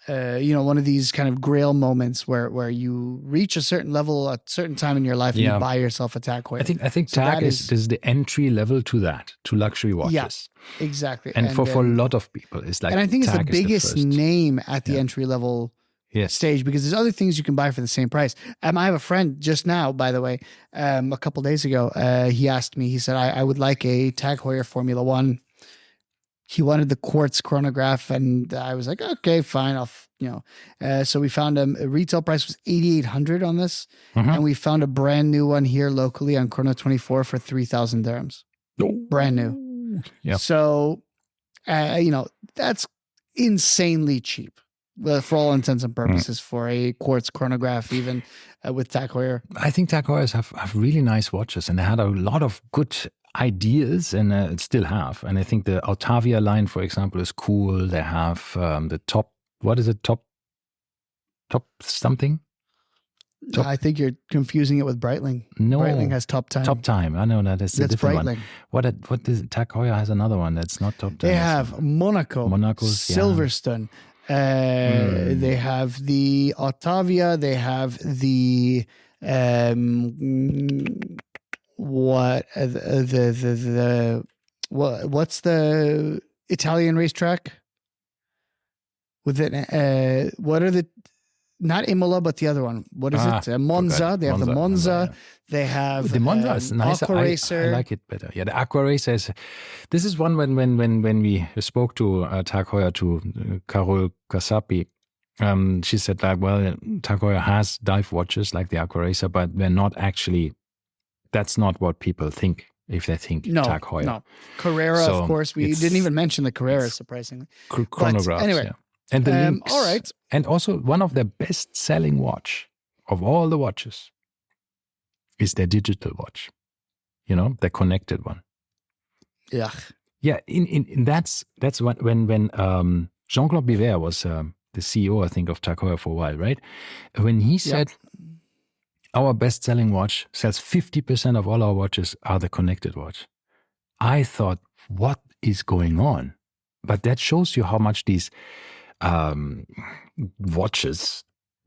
one of these kind of grail moments where you reach a certain level at a certain time in your life and you buy yourself a Tag Heuer. I think so Tag is the entry level to luxury watches. Yeah, exactly. And for a lot of people, it's like. And I think it's Tag the biggest name at the entry level stage because there's other things you can buy for the same price. I have a friend just now, by the way, a couple days ago, he asked me, he said, I would like a Tag Heuer Formula One. He wanted the quartz chronograph, and I was like, okay, fine. So we found a retail price was 8,800 on this, and we found a brand new one here locally on Chrono 24 for 3,000 dirhams. Brand new. Yeah. So, that's insanely cheap. For all intents and purposes, for a quartz chronograph, even with Tag Heuer. I think Tag Heuers have really nice watches, and they had a lot of good ideas and still have. And I think the Altavia line, for example, is cool. They have the top, what is it? Top something? I think you're confusing it with Breitling. No. Breitling has Top Time. Top Time. I know that's a different Breitling. One. What is Tag Heuer has another one that's not Top Time. They have Monaco, Silverstone. They have the Altavia. They have the what's the Italian racetrack with it? What are the not Imola, but the other one. What is it? Monza. Forgot. They have the Monza. Yeah. They have The Monza is nicer. Aqua Racer. I like it better. Yeah, the Aqua Racer is. This is one when we spoke to Tag Heuer, to Carol Kasapi. She said like, well, Tag Heuer has dive watches like the Aqua Racer, but they're not actually. That's not what people think if they think Tag Heuer. No, Carrera, of course. We didn't even mention the Carrera, surprisingly. Chronographs. Anyway, yeah. And the Lynx. All right. And also one of the best-selling watch of all the watches is their digital watch. You know, the connected one. Yeah. Yeah. In that's when Jean-Claude Biver was the CEO, I think, of Tag Heuer for a while, right? When he said our best-selling watch sells 50% of all our watches are the connected watch. I thought, what is going on? But that shows you how much these watches,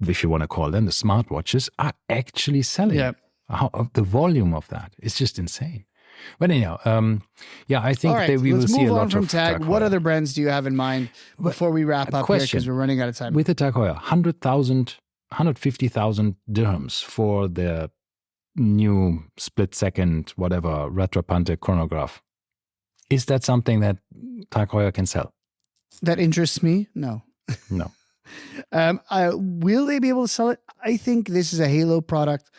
if you want to call them, the smart watches, are actually selling. Yeah. The volume of that is just insane. But anyhow, I think that we will see a lot from of Tag. What other brands do you have in mind before we wrap up here, because we're running out of time? With the Tag Heuer, 150,000 dirhams for the new split-second, whatever, Retrapante chronograph. Is that something that Tag Heuer can sell? That interests me? No. No. Will they be able to sell it? I think this is a Halo product.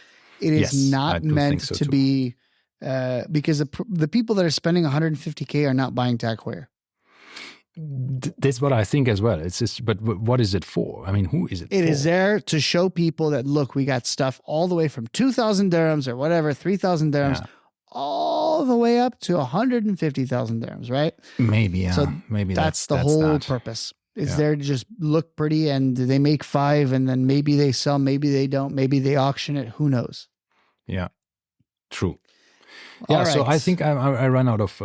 It is not meant to be, because the people that are spending 150K are not buying Tag Heuer. That's what I think as well. It's just, but what is it for? I mean, who is it for? It is there to show people that, look, we got stuff all the way from 2,000 dirhams or whatever, 3,000 dirhams, all the way up to 150,000 dirhams, right? Maybe, yeah. So maybe that's the whole purpose. It's there to just look pretty, and they make 5, and then maybe they sell, maybe they don't, maybe they auction it. Who knows? Yeah, true. Yeah, so I think I ran out of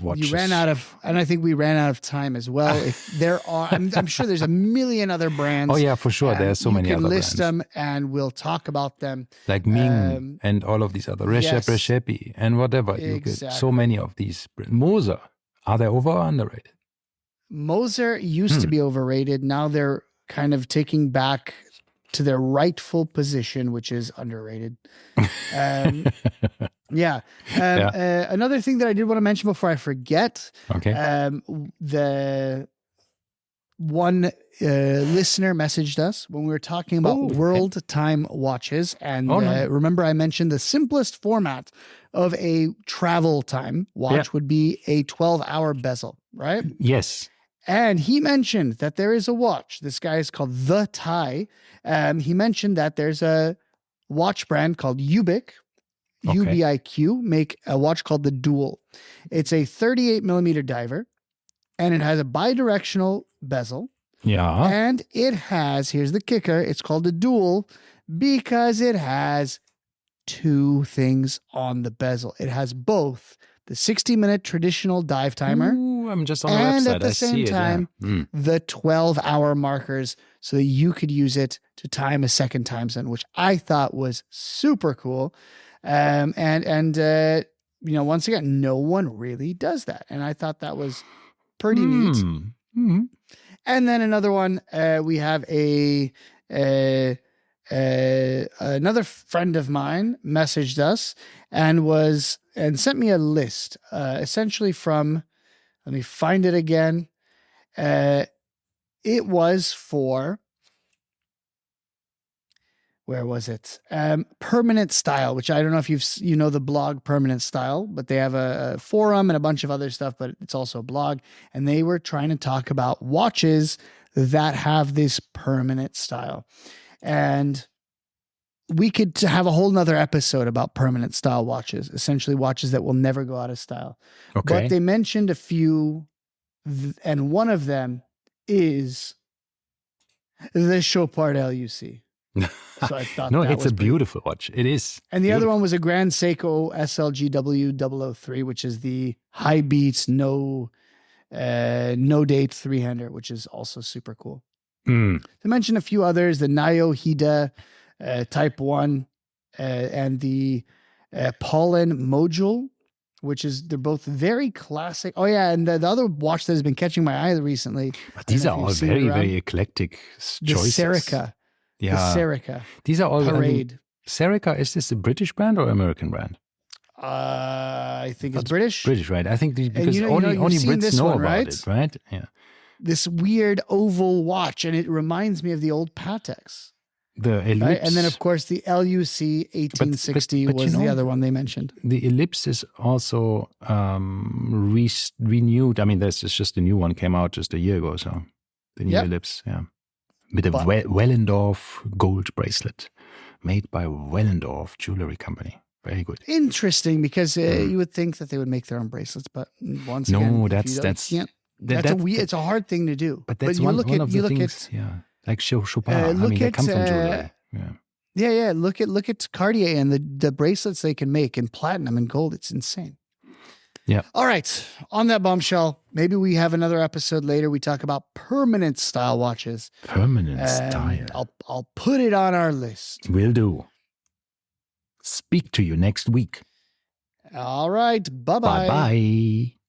watches. You ran out of, and I think we ran out of time as well. If there are, I'm sure there's a million other brands. Oh yeah, for sure. There's so many other brands. You can list them, and we'll talk about them. Like Ming and all of these other Recepi and whatever. Exactly. So many of these brands. Moser, are they over or underrated? Moser used to be overrated. Now they're kind of taking back to their rightful position, which is underrated. Another thing that I did want to mention before I forget. Okay. The one listener messaged us when we were talking about world time watches. And remember, I mentioned the simplest format of a travel time watch would be a 12-hour bezel, right? Yes. And he mentioned that there is a watch. This guy is called The Tie. He mentioned that there's a watch brand called Ubiq, UBIQ, make a watch called the Dual. It's a 38 millimeter diver, and it has a bidirectional bezel. Yeah. And it has, here's the kicker, it's called the Dual because it has 2 things on the bezel. It has both the 60-minute traditional dive timer. Ooh, I'm just on the and website. at the same time, the 12-hour markers so that you could use it to time a second time zone, which I thought was super cool. Once again, no one really does that. And I thought that was pretty neat. Mm-hmm. And then another one, we have another friend of mine messaged us and sent me a list, essentially from, let me find it again. It was for, where was it? Permanent Style, which I don't know if you know the blog Permanent Style, but they have a forum and a bunch of other stuff, but it's also a blog. And they were trying to talk about watches that have this permanent style. And we could have a whole nother episode about permanent style watches, essentially watches that will never go out of style. Okay. But they mentioned a few, and one of them is the Chopard LUC. So I thought it's a beautiful watch. It is. And the other one was a Grand Seiko SLGW 003, which is the high beats, no date 300, which is also super cool. To mention a few others, the Nayo Hida Type 1 and the Pollen Module, which is they're both very classic. Oh yeah, and the other watch that has been catching my eye recently. But these are all very, very eclectic The choices. Serica. Yeah. The Serica. These are all Parade. Serica, is this a British brand or American brand? I think it's British. British, right? I think because only Brits know about it, right? Yeah. This weird oval watch, and it reminds me of the old Pateks. The ellipse. Right? And then, of course, the LUC 1860 but was the other one they mentioned. The ellipse is also renewed. I mean, this is just a new one, came out just a year ago. So the new ellipse, yeah. With a Wellendorf gold bracelet made by Wellendorf Jewelry Company. Very good. Interesting, because you would think that they would make their own bracelets, but once again, it's a hard thing to do. But that's one of the things, like Chopin. I mean, they come from jewelry. Yeah. Look at Cartier and the bracelets they can make in platinum and gold. It's insane. Yeah. All right. On that bombshell, maybe we have another episode later. We talk about permanent style watches. Permanent style. I'll put it on our list. Will do. Speak to you next week. All right. Bye-bye. Bye-bye.